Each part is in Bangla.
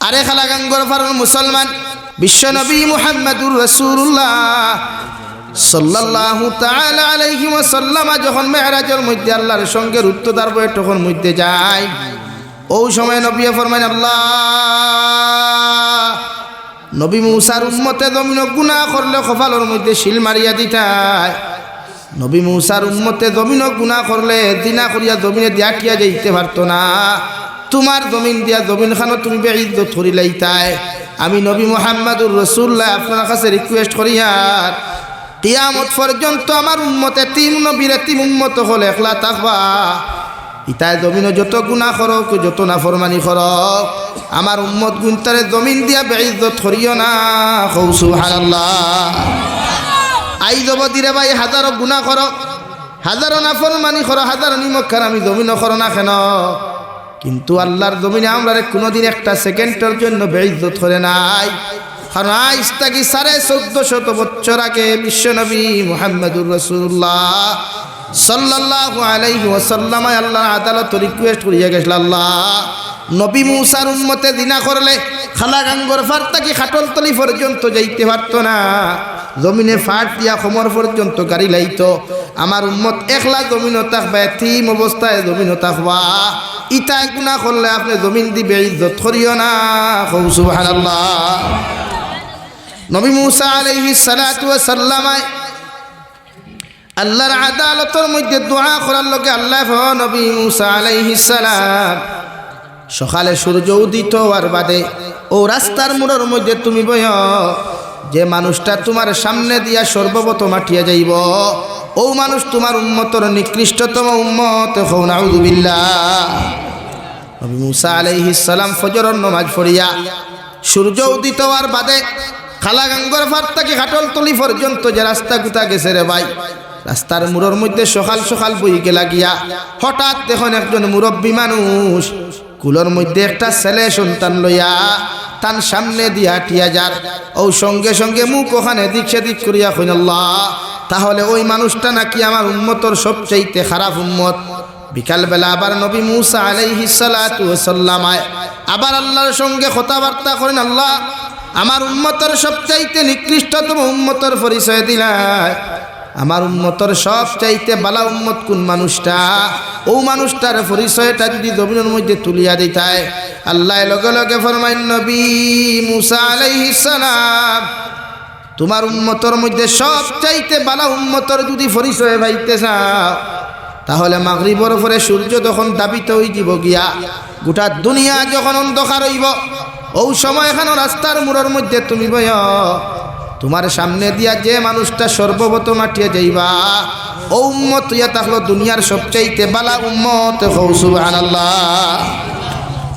আরে খালাগাঙ্গর ফারুন মুসলমান বিশ্বনবী মুহাম্মদুর রাসূলুল্লাহ সাল্লাল্লাহু তাআলা আলাইহি ওয়াসাল্লাম যখন মেরাজের মধ্যে আল্লাহর সঙ্গে রুদ্ধদ্বার বৈঠকের মধ্যে যায়, ওই সময় নবী ফরমায় আল্লাহ নবী মূসার উম্মতে জমিন গুনাহ করলে কপালের মধ্যে শিল মারিয়া দিতায়। নবী মূসার উম্মতে জমিন গুনাহ করলে দিনা করিয়া জমিনে দিয়া টিয়া যাইতে পারতো না। তোমার জমিন দিয়া জমিন খানো তুমি বেইজ্জত করি লাইতায়। আমি নবী মুহাম্মদুর রাসূলুল্লাহ আপনার কাছে রিকোয়েস্ট করি আর কিয়ামত পর্যন্ত আমার উম্মতে তিন নবীর তিন উম্মত হলে একলা থাকবা। ইতায় জমিনে যত গুনাহ করক যত নাফরমানি করক আমার উম্মত গুনতারে জমিন দিয়া বেইজ্জত করিও না। কও সুবহানাল্লাহ। আই জবদিরে ভাই হাজারো গুনাহ করো, হাজারো নাফরমানি করো, হাজারো নিমক আমি জমিন করো না কেন, কিন্তু আল্লাহর জমিনে আমরা কোনোদিন একটা সেকেন্ডের জন্য বেইজ্জত করে নাই। কারণ আজ থেকে 1450 বছর আগে বিশ্বনবী মুহাম্মদুর রাসূলুল্লাহ সাল্লাল্লাহু আলাইহি ওয়াসাল্লাম আল্লাহর আদালত রিকোয়েস্ট করিয়া গেছিল, আল্লাহ নবী মূসার উম্মতে জিনা করলে খালাগাঙ্গর ফার থেকে খাটলতলি পর্যন্ত যাইতে পারতো না, জমিনে ফাট দিয়া খমর পর্যন্ত গাড়ি লাইতো। আমার উম্মত একলা জমিনও থাকবা, এতিম অবস্থায় জমিনও থাকবা। ইতায় গুনাহ করলে আপনি জমিন দিবে ইজ্জত করিও না। কও সুবহানাল্লাহ। নবী মূসা আলাইহিস সালাতু ওয়াস সালাম আল্লাহর আদালতের মধ্যে দোয়া করার লগে আল্লাহ নবী মূসা আলাইহিস সালাম সকালে সূর্য উদিত হওয়ার বাদে ও রাস্তার মোড়ের মধ্যে তুমি বয়, যে মানুষটা তোমার সামনে দিয়া সর্বপ্রথম আঠিয়া যাইব ও মানুষ তোমার উম্মতর নিকৃষ্টতম উম্মত। হও নাউযু বিল্লাহ। নবী মূসা আলাইহিস সালাম ফজরের নামাজ পড়িয়া সূর্য উদিত হওয়ার বাদে খালাগাঙ্গর ফার থেকে খাটলতলি পর্যন্ত যে রাস্তা গুতা গেছে রে ভাই, রাস্তার মোড়ের মধ্যে সকাল সকাল বইকে লাগিয়া হঠাৎ দেখুন একজন মুরব্বী মানুষ কুলোর মধ্যে একটা ছেলে সন্তান লইয়া তার সামনে দিয়া টিয়া যার, ও সঙ্গে সঙ্গে মুখ ওখানে দিক সেদিক করিয়া কইন আল্লাহ তাহলে ওই মানুষটা নাকি আমার উম্মতর সবচাইতে খারাপ উম্মত। বিকালবেলা আবার নবী মূসা আলাইহিস সালাতু ওয়াস সালাম আবার আল্লাহর সঙ্গে কথাবার্তা করেন, আল্লাহ আমার উম্মতর সবচাইতে নিকৃষ্টতম উম্মতর পরিচয় দিলায়, আমার উম্মতর সবচাইতে বালা উম্মত কোন মানুষটা, ও মানুষটার পরিচয়টা যদি জমিনের মধ্যে তুলিয়া দিতায়। আল্লাহ লগে লগে ফরমাইন নবী মূসা আলাইহিস সালাম তোমার উম্মতর মধ্যে সবচাইতে বালা উম্মতর যদি পরিচয় পাইতে চাও তাহলে মাগরিবের পরে সূর্য যখন দাবিত হই দিব গিয়া গোটা দুনিয়া যখন অন্ধকার হইব ও সময় এখানে রাস্তার মোড়ের মধ্যে তুমি বয়, তোমার সামনে দিয়া যে মানুষটা সর্বপ্রথম আটিয়া যাইবা ও উম্মত ইয়া থাকলো দুনিয়ার সবচাইতে বালা উম্মত। হও সুবহানাল্লাহ।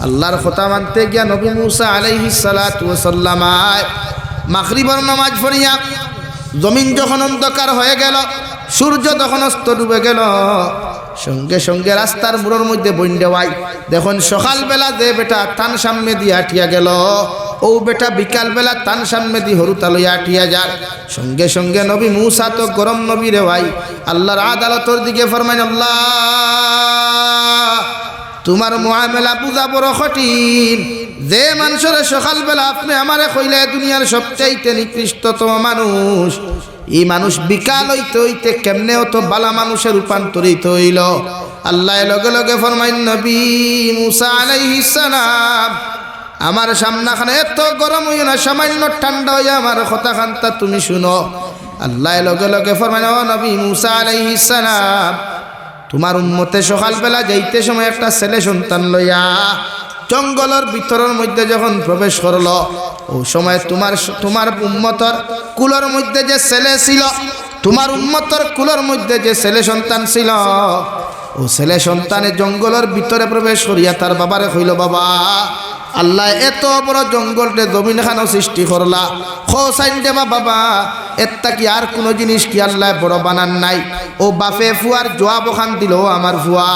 আল্লাহর কথা মানতে গিয়া নবী মূসা আলাইহিস সালাতু ওয়াস সালাম মাগরিবের নামাজ পড়িয়া জমিন যখন অন্ধকার হয়ে গেল, সূর্য যখন অস্ত ডুবে গেল, সঙ্গে সঙ্গে রাস্তার মোড়ের মধ্যে বন্ডেওয়াই দেখুন সকালবেলা যে বেটা তান সামনে দিয়ে আটিয়া গেল ও বেটা বিকালবেলা তান সামনে দিয়ে হরুতা লইয়া আটিয়া যার। সঙ্গে সঙ্গে নবী মূসা তো গরম নবী রে ভাই আল্লাহর আদালতের দিকে ফরমাইন, আল্লাহ তোমার মুআমেলা বুঝা বড় কঠিন। যে মানুষের সকালবেলা আপনি আমারে কইলে দুনিয়ার সবচাইতে নিকৃষ্টতম মানুষ, এই মানুষ বিকাল হইতে হইতে কেমনে তো বালা মানুষের রূপান্তরিত হইল। আল্লাহ লগে লগে ফরমাইন নবী মূসা আলাইহিস সালাম আমার সামনাখানে এত গরম হইও না, সামান্য ঠান্ডা হইয়া আমার কথা খান্তা তুমি শুনো। আল্লাহ লগে লগে ফরমাইন ও নবী মূসা আলাইহিস সালাম তোমার উম্মতে সকালবেলা যাইতে সময় একটা ছেলে সন্তান লইয়া জঙ্গলের ভিতরের মধ্যে যখন প্রবেশ করলো ও সময় তোমার উম্মতর কুলের মধ্যে যে ছেলে ছিল, তোমার উম্মতর কুলের মধ্যে যে ছেলে সন্তান ছিল, ও ছেলে সন্তানে জঙ্গলের ভিতরে প্রবেশ করিয়া তার বাবারে কইল, বাবা আল্লাহ এত বড় জঙ্গলটে জমিন খানো সৃষ্টি করলা, খোসাইন দেবা বাবা এত্তা কি আর কোনো জিনিস কি আল্লাহ বড় বানান নাই? ও বাপে ফুয়ার জবাব খান দিল, আমার ফুয়া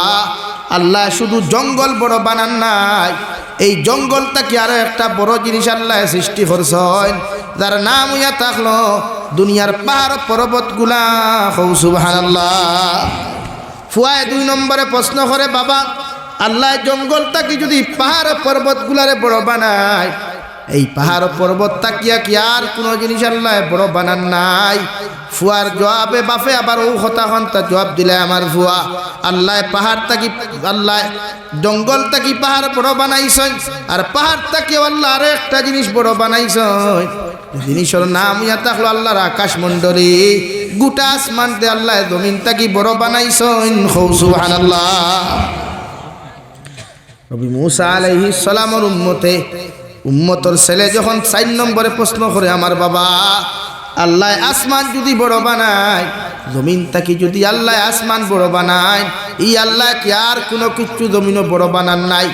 আল্লাহ শুধু জঙ্গল বড় বানান নাই, এই জঙ্গলটা কি আরো একটা বড় জিনিস আল্লাহ সৃষ্টি করছেন যার নাম হইয়া থাকলো দুনিয়ার পাহাড় পর্বত গুলা। হৌ সুবহানাল্লাহ। ফুয়ায় 2 নম্বরে প্রশ্ন করে, বাবা আল্লাহ জঙ্গলটাকে যদি পাহাড় পর্বতগুলারে বড় বানায়, এই পাহাড় পর্বত তাকিয়া কি আর কোনো জিনিস আল্লাহ বড় বানান নাই? ফুয়ার জবাবে বাপে আবার ও কথা হন্তা জবাব দিলে আমার ফুয়া আল্লাহ পাহাড় তাকি আল্লাহ জঙ্গল তাকি পাহাড় বড় বানাইছেন, আর পাহাড় তাকি আল্লাহ আরো একটা জিনিস বড় বানাইছেন। জিনিসের নাম ইয়া থাকলো আল্লাহর আকাশ মণ্ডলী, গোটা আসমান দে আল্লাহ জমিন তাকি বড় বানাইছেন। সুবহানাল্লাহ। নবী মুসা আলাইহিস সালামের উম্মতর ছেলে যখন 4 নম্বরে প্রশ্ন করে, আমার বাবা আল্লাহ আসমান যদি বড় বানায়, জমিন তাকি যদি আল্লাহ আসমান বড় বানায়, এই আল্লাহ কি আর কোনো কিছু জমিনও বড় বানান নাই?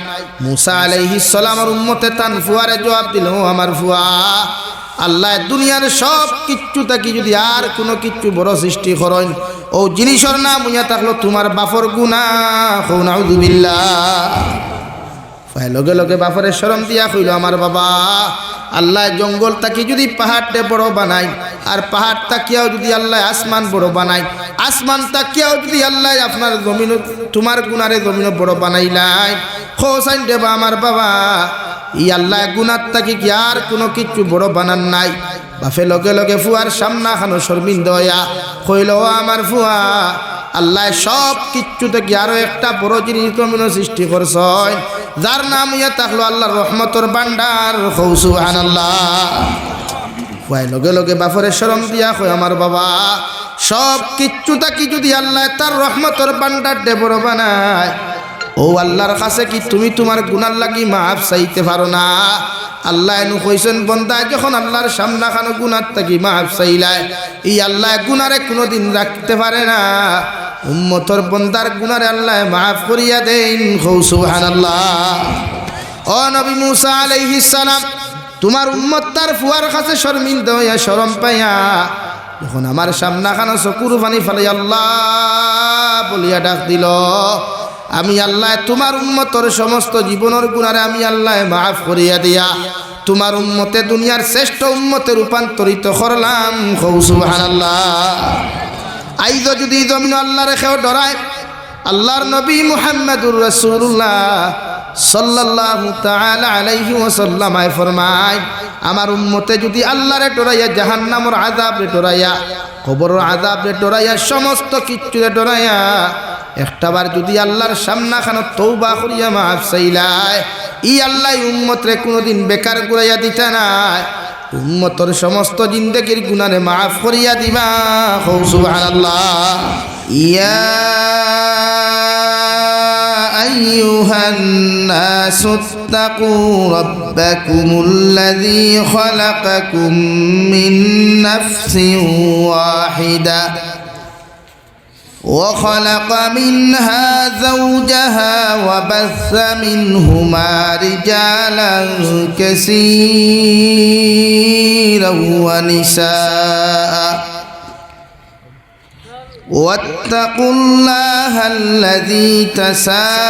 মুসা আলাইহিস সালামের উম্মতে তান ফুয়ারে জবাব দিল, আমার ফুয়া আল্লাহ দুনিয়ার সব কিচ্ছু তাকি যদি আর কোনো কিচ্ছু বড় সৃষ্টি করেন, ও জিনিসের নাম ইয়া থাকলো তোমার বাপর গুনাহ। নাউযুবিল্লাহ। লগে লগে বাপরে শরম দিয়া কইল, আমার বাবা আল্লাহ জঙ্গল তাকি যদি পাহাড়টা বড় বানায়, আর পাহাড় তাকিয়াও যদি আল্লাহ আসমান বড় বানায়, আসমান তাকিয়াও যদি আল্লাহ আপনার জমিন তোমার গুনারে জমিন বড় বানাইলাই, হোসাইন দেবা আমার বাবা ই আল্লাহ গুনার তাকি কি আর কোনো কিছু বড় বানান নাই? বাপে লগে লগে ফুয়ার সামনা খানো শর্মিন্দ হইয়া কইল, আমার ফুয়া আল্লাহ সব কিচ্ছু থেকে আরো একটা বড় জিনিস জমিন সৃষ্টি করছেন, যার নাম ইয়া থাকলো আল্লাহর রহমতর ভান্ডার। সুবহানাল্লাহ। ফুয়াই লগে লগে বাপরে শরম দিয়া কই, আমার বাবা সব কিচ্ছু থাকি যদি আল্লাহ তার রহমতর ভান্ডার দে বড় বানায়, ও আল্লাহর কাছে কি তুমি তোমার গুনার লাগি মাফ চাইতে পারো না? আল্লাহ এনু কইছেন, বন্দা যখন আল্লাহর সামনা খানো গুনার থাকি মাফ চাইলায়, এই আল্লাহ গুনারে কোনোদিন রাখতে পারে না। উম্মতর বন্দার গুনারে আল্লাহ মাফ করিয়া দেন। সুবহানাল্লাহ। ও নবী মুসা আলাইহিস সালাম, তোমার উম্মত তার ফুয়ার কাছে শর্মিন্দা হইয়া শরম পাইয়া যখন আমার সামনা খানো চকুর পানি ফেলে আল্লাহ বলিয়া ডাক দিল, আমি আল্লাহ তোমার উম্মতর সমস্ত জীবনের গুনারে আমি আল্লাহ মাফ করিয়া দিয়া তোমার উম্মতে দুনিয়ার শ্রেষ্ঠ উম্মতে রূপান্তরিত করলাম। সুবহানাল্লাহ। আইজ যদি জমিন আল্লাহ রেখেও ডরায়, আল্লাহর নবী মুহাম্মদুর রাসূলুল্লাহ সাল্লাল্লাহু তাআলা আলাইহি ওয়াসাল্লাম ফরমায়, আমার উম্মতে যদি আল্লাহরে ডরাইয়া জাহান্নামের আযাবরে ডরাইয়া কবরের আযাবরে ডরাইয়া সমস্ত কিচ্ছুরে ডরাইয়া একটাবার যদি আল্লাহর সামনা খানো তওবা করিয়া মাফ চাইলায়, ই আল্লাহ উম্মতরে কোনোদিন বেকার ঘুরাইয়া দিতে নাই, উম্মতর সমস্ত জিন্দেগির গুনারে মাফ করিয়া দিবা। সুবহানাল্লাহ। ইয়া আইয়ুহান নাসুত্তাকু রাব্বাকুমুল্লাযী খালাকাকুম মিন নাফসিন ওয়াহিদা وخلق منها زوجها وبث منهما رجالا كثيرا ونساء واتقوا الله الذي تساءلون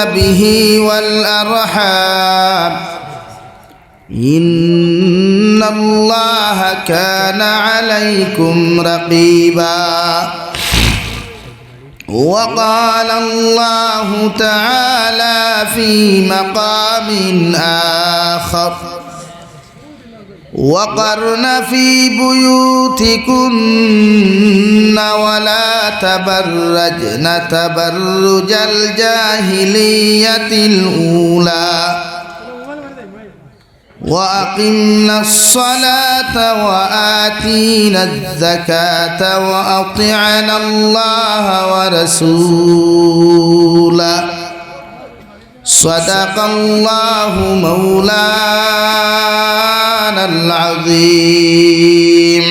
به والأرحام إن الله كان عليكم رقيبا وقال الله تعالى في مقام آخر وقرن في بيوتكن ولا تبرجن تبرج الجاهلية الأولى وأقمنا الصلاة وآتينا الزكاة وأطعنا الله ورسوله صدق الله مولانا العظيم.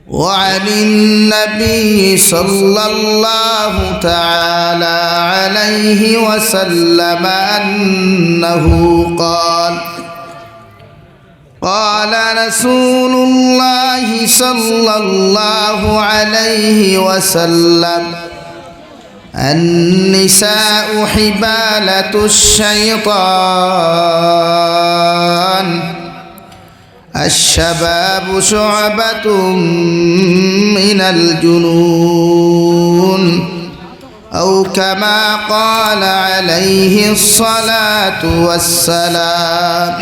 وعن النبي صلى الله تعالى عليه وسلم أنه قال قال رسول الله صلى الله عليه وسلم النساء حبالة الشيطان الشباب شعبة من الجنون أو كما قال عليه الصلاة والسلام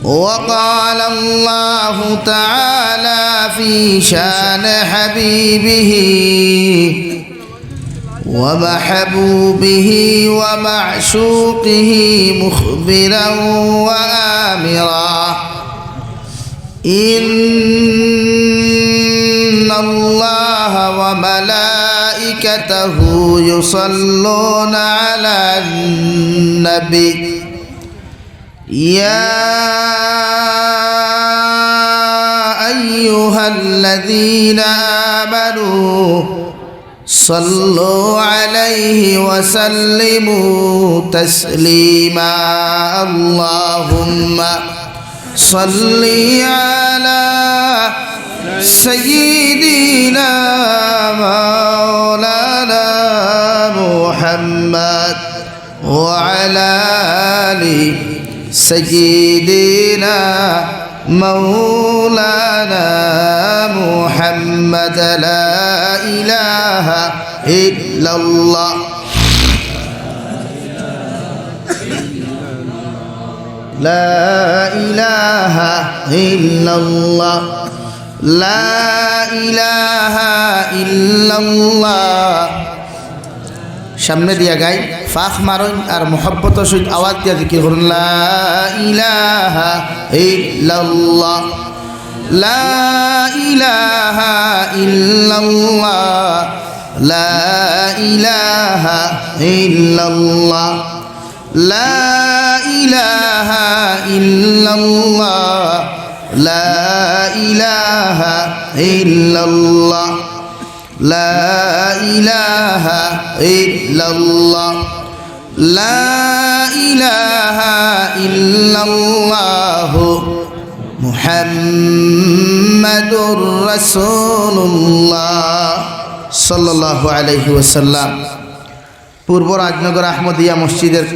وقال الله تعالى في شان حبيبه ومحبوبه ومعشوقه مخبرا وآمرا إن الله وملائكته يصلون على النبي يا أيها الذين آمنوا صلوا عليه وسلموا تسليما اللهم صل على سيدنا مولانا محمد وعلى آل سيدنا مولانا محمد لا إله إلا الله لا إله إلا الله لا إله إلا الله সামনে দিয়া গাই ফাখ মারুন আর মোহব্বতের সহিত আওয়াজ দিয়া জিকির করুন লা ইলাহা ইল্লাল্লাহ লা ইলাহা ইল্লাল্লাহ লা ইলাহা ইল্লাল্লাহ লা ইলাহা ইল্লাল্লাহ লা ইলাহা ইল্লাল্লাহ لا إله إلا الله لا إله إلا الله محمد رسول الله صلى الله عليه وسلم পূর্ব রাজনগর আহমদিয়া মসজিদের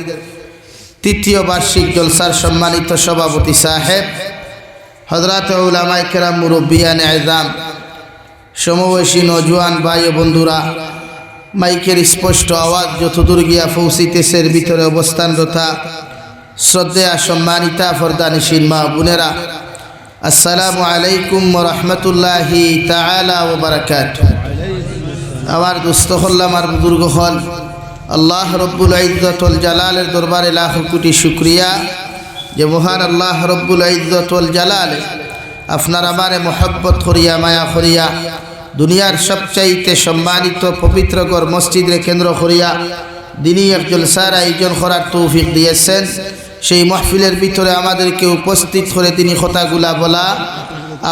তৃতীয় বার্ষিক জলসার সম্মানিত সভাপতি সাহেব হযরত উলামায়ে কেরাম মুরব্বিয়ানে আযম সমবয়সী নজওয়ান ভাই ও বন্ধুরা মাইকের স্পষ্ট আওয়াজ যতদূর গিয়া পৌঁছিতেছে এর ভিতরে অবস্থানরত শ্রদ্ধেয়া সম্মানিতা ফরদানিশীন মা বোনেরা আসসালামু আলাইকুম ওয়া রাহমাতুল্লাহি তাআলা ওয়া বারাকাতুহু আমার দোস্ত হল আমার বুজুর্গ হল আল্লাহ রব্বুল ইজ্জত ওয়াল জালালের দরবারে লাখ কোটি শুকরিয়া যে মহান আল্লাহ রব্বুল ইজ্জত ওয়াল জালালে আপনার আমারে মোহব্বত করিয়া মায়া করিয়া দুনিয়ার সবচাইতে সম্মানিত পবিত্রগড় মসজিদের কেন্দ্র করিয়া দিনী এক জলসার আয়োজন করার তৌফিক দিয়েছেন সেই মাহফিলের ভিতরে আমাদেরকে উপস্থিত করে তিনি কথাগুলা বলা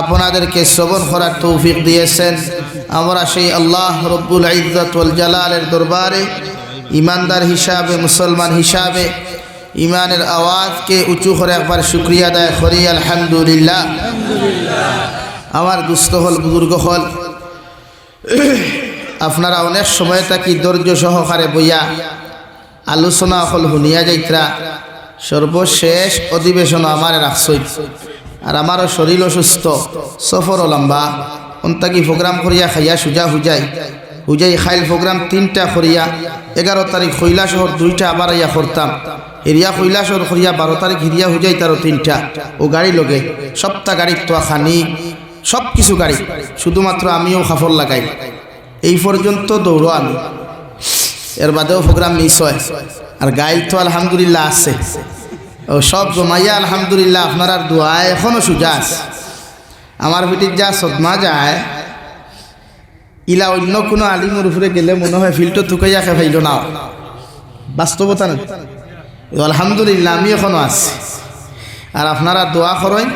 আপনাদেরকে শ্রবণ করার তৌফিক দিয়েছেন আমরা সেই আল্লাহ রব্বুল ইজ্জত ওয়াল জালালের দরবারে ইমানদার হিসাবে মুসলমান হিসাবে ইমানের আওয়াজকে উঁচু করে একবার শুকরিয়া আদায় করি আলহামদুলিল্লাহ আমার দুস্থ হল বুজুর্গ হল আপনারা অনেক সময় থাকি ধৈর্য সহকারে বইয়া আলোচনা হল শুনিয়া যাইত্রা সর্বশেষ অধিবেশন আমার রাখছই আর আমারও শরীর অসুস্থ সফর লম্বা অন্তাকি প্রোগ্রাম করিয়া খাইয়া সুজা হুজাই খাইল প্রোগ্রাম 3টা করিয়া 11 তারিখ কৈলাসহর 2টা আবার ইয়া করতাম এরিয়া কৈলাসহর করিয়া 12 তারিখ হিরিয়া হুজাই তারও 3টা ও গাড়ি লগে সপ্তাহ গাড়ির তো খানি সব কিছু গাড়ি শুধুমাত্র আমিও খাফর লাগাই এই পর্যন্ত দৌড়ো আমি এর বাদেও প্রোগ্রাম মিস হয় আর গাইল তো আলহামদুলিল্লাহ আছে ও সব জমাইয়া আলহামদুলিল্লাহ আপনার আর দোয়া এখনও সুজা আছে আমার ভিটির যা সদমা যায় ইলা অন্য কোনো আলিমের উপরে গেলে মনে হয় ফিল্টো থুকাইয়া খেফাইল না বাস্তবতা না আলহামদুলিল্লাহ আমি এখনও আছি আর আপনারা দোয়া করেন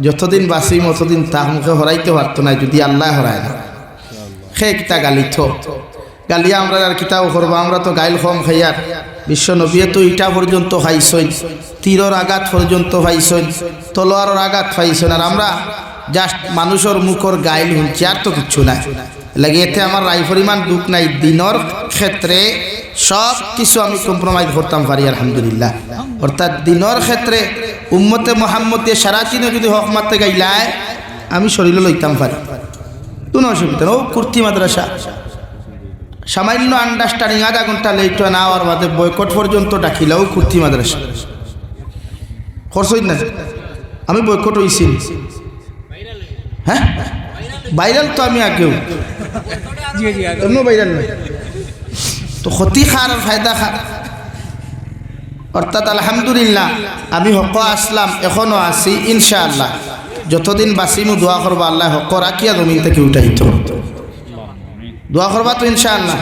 যতদিন বাঁচিম অতদিন তাহ মুখে হরাইতে পারতো না যদি আল্লাহ হরায় না সে কিতা গালি গালিয়া আমরা আর কিতাও করবো আমরা তো গাইল কম খাইয়ার বিশ্ব নবীয়ে তো ইটা পর্যন্ত খাইছই তীরর আঘাত পর্যন্ত পাইছই তলোয়ারের আঘাত পাইছেন আর আমরা জাস্ট মানুষের মুখর গাইল শুনছি আর তো কিচ্ছু নাই লাগে এতে আমার রাই পরিমাণ দুঃখ নাই দিনের ক্ষেত্রে সব কিছু আমি কম্প্রোমাইজ করতাম পারি আলহামদুলিল্লাহ অর্থাৎ দিনের ক্ষেত্রে উম্মতে মোহাম্মদে সারা চিনে যদি হক মারতে গাইলায় আমি শরীরে লইতাম পারি কোনো অসুবিধা ও কুর্তি মাদ্রাসা সামান্য আন্ডারস্ট্যান্ডিং আধা ঘন্টা লেট না হওয়ার বাদে বয়কট পর্যন্ত ডাকিলেও কুর্তি মাদ্রাসা খরচ হই না আমি বয়কট হয়েছি হ্যাঁ ভাইরাল তো আমি আগেও এমন ভাইরাল নয় তো ক্ষতি খার আর ফায়দা খার অর্থাৎ আলহামদুলিল্লাহ আমি হক আসলাম এখনও আছি ইনশাআল্লাহ যতদিন বাঁচিমু দোয়া করবো আল্লাহ হক রাখিয়া জমিন থেকে উঠাইত দোয়া করবা তো ইনশাআল্লাহ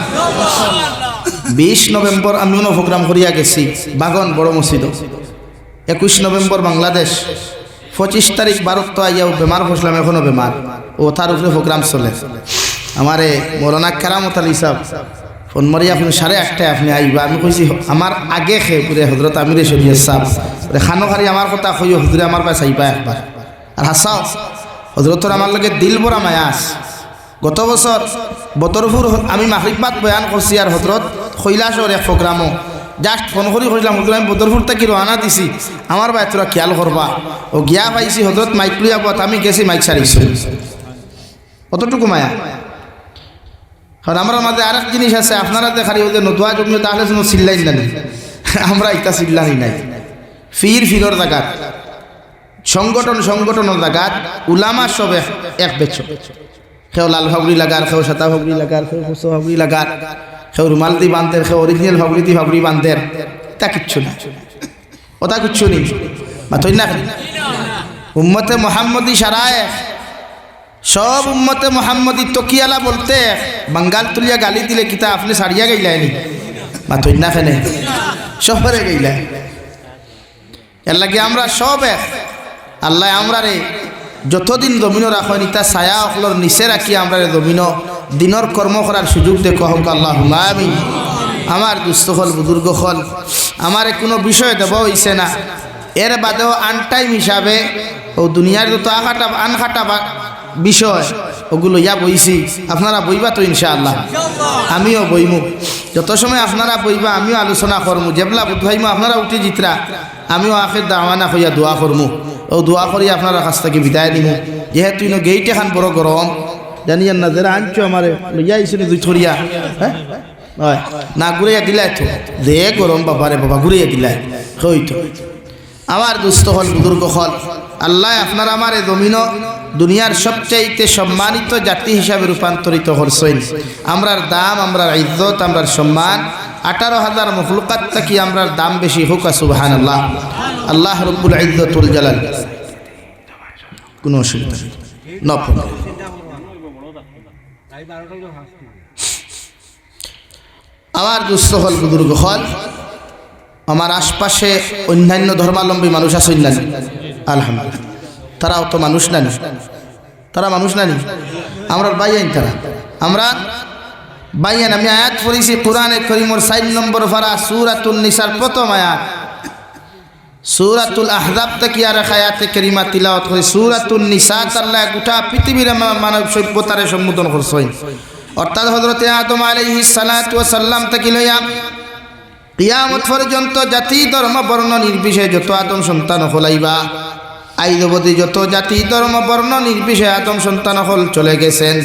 20 নভেম্বর আমি প্রোগ্রাম করিয়া গেছি বাগন বড় মসজিদ 21 নভেম্বর বাংলাদেশ 25 তারিখ ভারত তো আইয়াও বেমার বসলাম এখনও বেমার ও তার উপরে প্রোগ্রাম চলে আমারে মৌলানা কেরামত আলী সাহেব ফোন মারিয়া আপনি 8:30 আপনি আইবা আমি কইছি আমার আগে খেয়ে পুরে হজরত আমিরে শরীয় সাহেব খানো খারি আমার কথা কইও হুজুরে আমার পাশে আইবা একবার আর হাসাও হজরতর আমার লগে দিল ভরা মায়াস গত বছর বতরপুর আমি মাগরিবাত বয়ান করছি আর হজরত কৈলাসর এক প্রোগ্রামও জাস্ট ফোন করি কইলাম হুজুর আমি বদরপুর থেকে রওনা দিছি আমার ভাই তোরা খেয়াল করবা ও গিয়া পাইছি হজরত মাইক লইয়া পথ আমি গেছি মাইক সারিছি কতটুকু মায়া কারণ আমার মাঝে আরেক জিনিস আছে আপনারা দেখারি ওদের নতুয়া জমিও তাহলে শুনো চিল্লাই না আমরা ইটা চিল্লানি নাই ফিরর জায়গাত সংগঠনের জায়গাত উলামা সব এক বেচ কেউ লাল ফাবড়ি লাগার কেউ সাদা ফাবড়ি লাগার কেউ কুসো ফাবড়ি লাগার কেউ রুমাল দি বান্ধের কেউ অরিজিনাল ফাবড়ি বান্ধের তা কিচ্ছু না ওটা কিচ্ছু নেই মাথই না উম্মতে মোহাম্মদী সারায় সব উম্মতে মোহাম্মদী তকিয়ালা বলতে বাঙ্গাল তুলিয়া গালি দিলে কিতা আপনি সারিয়া গাইলাইনি মাথই না ফেনে শহরে গাইলাই এর লাগে আমরা সব এক আল্লাহ আমরা রে যতদিন জমিনও রাখেন ইতা ছায়া অকলর নিচে রাখি আমরা রে জমিনও দিনের কর্ম করার সুযোগ দেখো হোক আল্লাহ আমিন আমার দুস্থ হল বুজুর্গ হল আমার কোনো বিষয় দেব হইছে না এর বাদেও আনটাইম হিসাবে ও দুনিয়ার যত আনখাটা বিষয় ওগুলো ইয়া বইছি আপনারা বইবা তো ইনশাআল্লাহ আমিও বইমু যত সময় আপনারা বইবা আমিও আলোচনা করমু যেবলা বুধভাইমু আপনারা উঠি জিতরা আমিও আখের দাওয়ানা হইয়া দোয়া করমু ও দোয়া করি আপনারা কাছ থেকে বিদায় নিমু যেহেতু গেইট এখান বড় গরম জানিয়েন না যারা আনছো আমার লইয়া আইসিনি দুই ছড়িয়া হ্যাঁ হয় না ঘুরাইয়া দিলাই তো যে গরম বাবারে বাবা ঘুরাইয়া দিলাই হইতো আমার দুস্থ হল বুজুর্গ হল আল্লাহ আপনার আমার এ জমিন দুনিয়ার সবচাইতে সম্মানিত জাতি হিসাবে রূপান্তরিত করছেন আমরার দাম আমরার ইজ্জত আমরার সম্মান 18,000 মখলুকাত থাকি আমরার দাম বেশি হোক সুবহানাল্লাহ আল্লাহ রব্বুল ইজ্জতুল জালাল কোনো অসুবিধা নেই আমার দুস্থ হল বুজুর্গ হল আমার আশপাশে অন্যান্য ধর্মাবলম্বী মানুষ আছে আলহামদুলিল্লাহ তারাও তো মানুষ নানি তারা মানুষ নানি আমরা বাইয়াইন তারা আমরা বাইয়ান আমি আয়াত পড়েছি কোরআনে করিমর 4 নম্বর পারা সূরাতুন নিসার প্রথম আয়াত সূরাতুল আহজাব থেকে আর আয়াতে কারিমা তিলাওয়াত করে সূরাতুন নিসা আল্লাহ গোটা পৃথিবীর মানব সভ্যতারে সম্বোধন করছেন অর্থাৎ হযরত আদম আলাইহিস সালাতু ওয়াস সালাম থেকে লইয়া কিয়ামত পর্যন্ত জাতি ধর্ম বর্ণ নির্বিশেষে যত আদম সন্তান হলাইবা আইদবদি যত জাতি ধর্ম বর্ণ নির্বিশেষে আদম সন্তান হল চলে গেছেন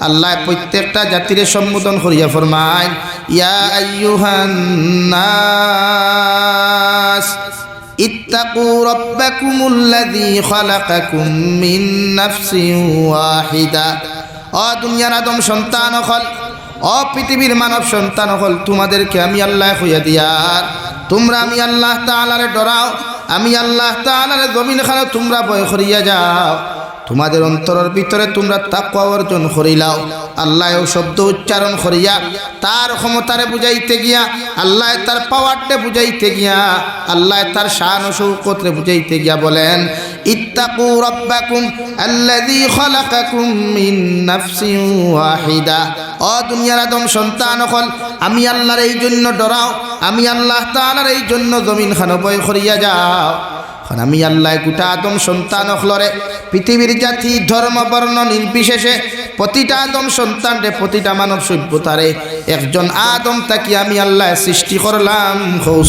আল্লাহ প্রত্যেকটা জাতিরে সম্বোধন করিয়া ফরমায় ইয়া আইয়ুহান নাস ইত্তাকু রাব্বাকুমুল্লাযী খালাকাকুম মিন নাফসিন ওয়াহিদা ও দুনিয়ার আদম সন্তান হল ও পৃথিবীর মানব সন্তান হল তোমাদেরকে আমি আল্লাহ হইয়া দিয়ার তোমরা আমি আল্লাহ তাআলারে ডরাও আমি আল্লাহ তাআলারে জমিন খানো তোমরা ভয় করিয়া যাও তোমাদের অন্তরের ভিতরে তোমরা তাকওয়া অর্জন করিলাও আল্লাহ ও শব্দ উচ্চারণ করিয়া তার ক্ষমতারে বুঝাইতে গিয়া আল্লাহ তার পাওয়ারটা বুঝাইতে গিয়া আল্লাহ তার শান ও শৌকতরে বুঝাইতে গিয়া বলেন ইত্তাকু রাব্বাকুম আল্লাযী খালাকাকুম মিন নাফসিন ওয়াহিদা ও দুনিয়ার আদম সন্তান হল আমি আল্লাহর এই জন্য ডরাও আমি আল্লাহ তাআলার এই জন্য জমিন খানো ভয় করিয়া যাও আমি আল্লাহ গোটা আদম সন্তান হলরে পৃথিবীর জাতি ধর্ম বর্ণ নির্বিশেষে প্রতিটা আদম সন্তানরে প্রতিটা মানব সভ্যতারে একজন আদম তাকে আমি আল্লাহ সৃষ্টি করলাম।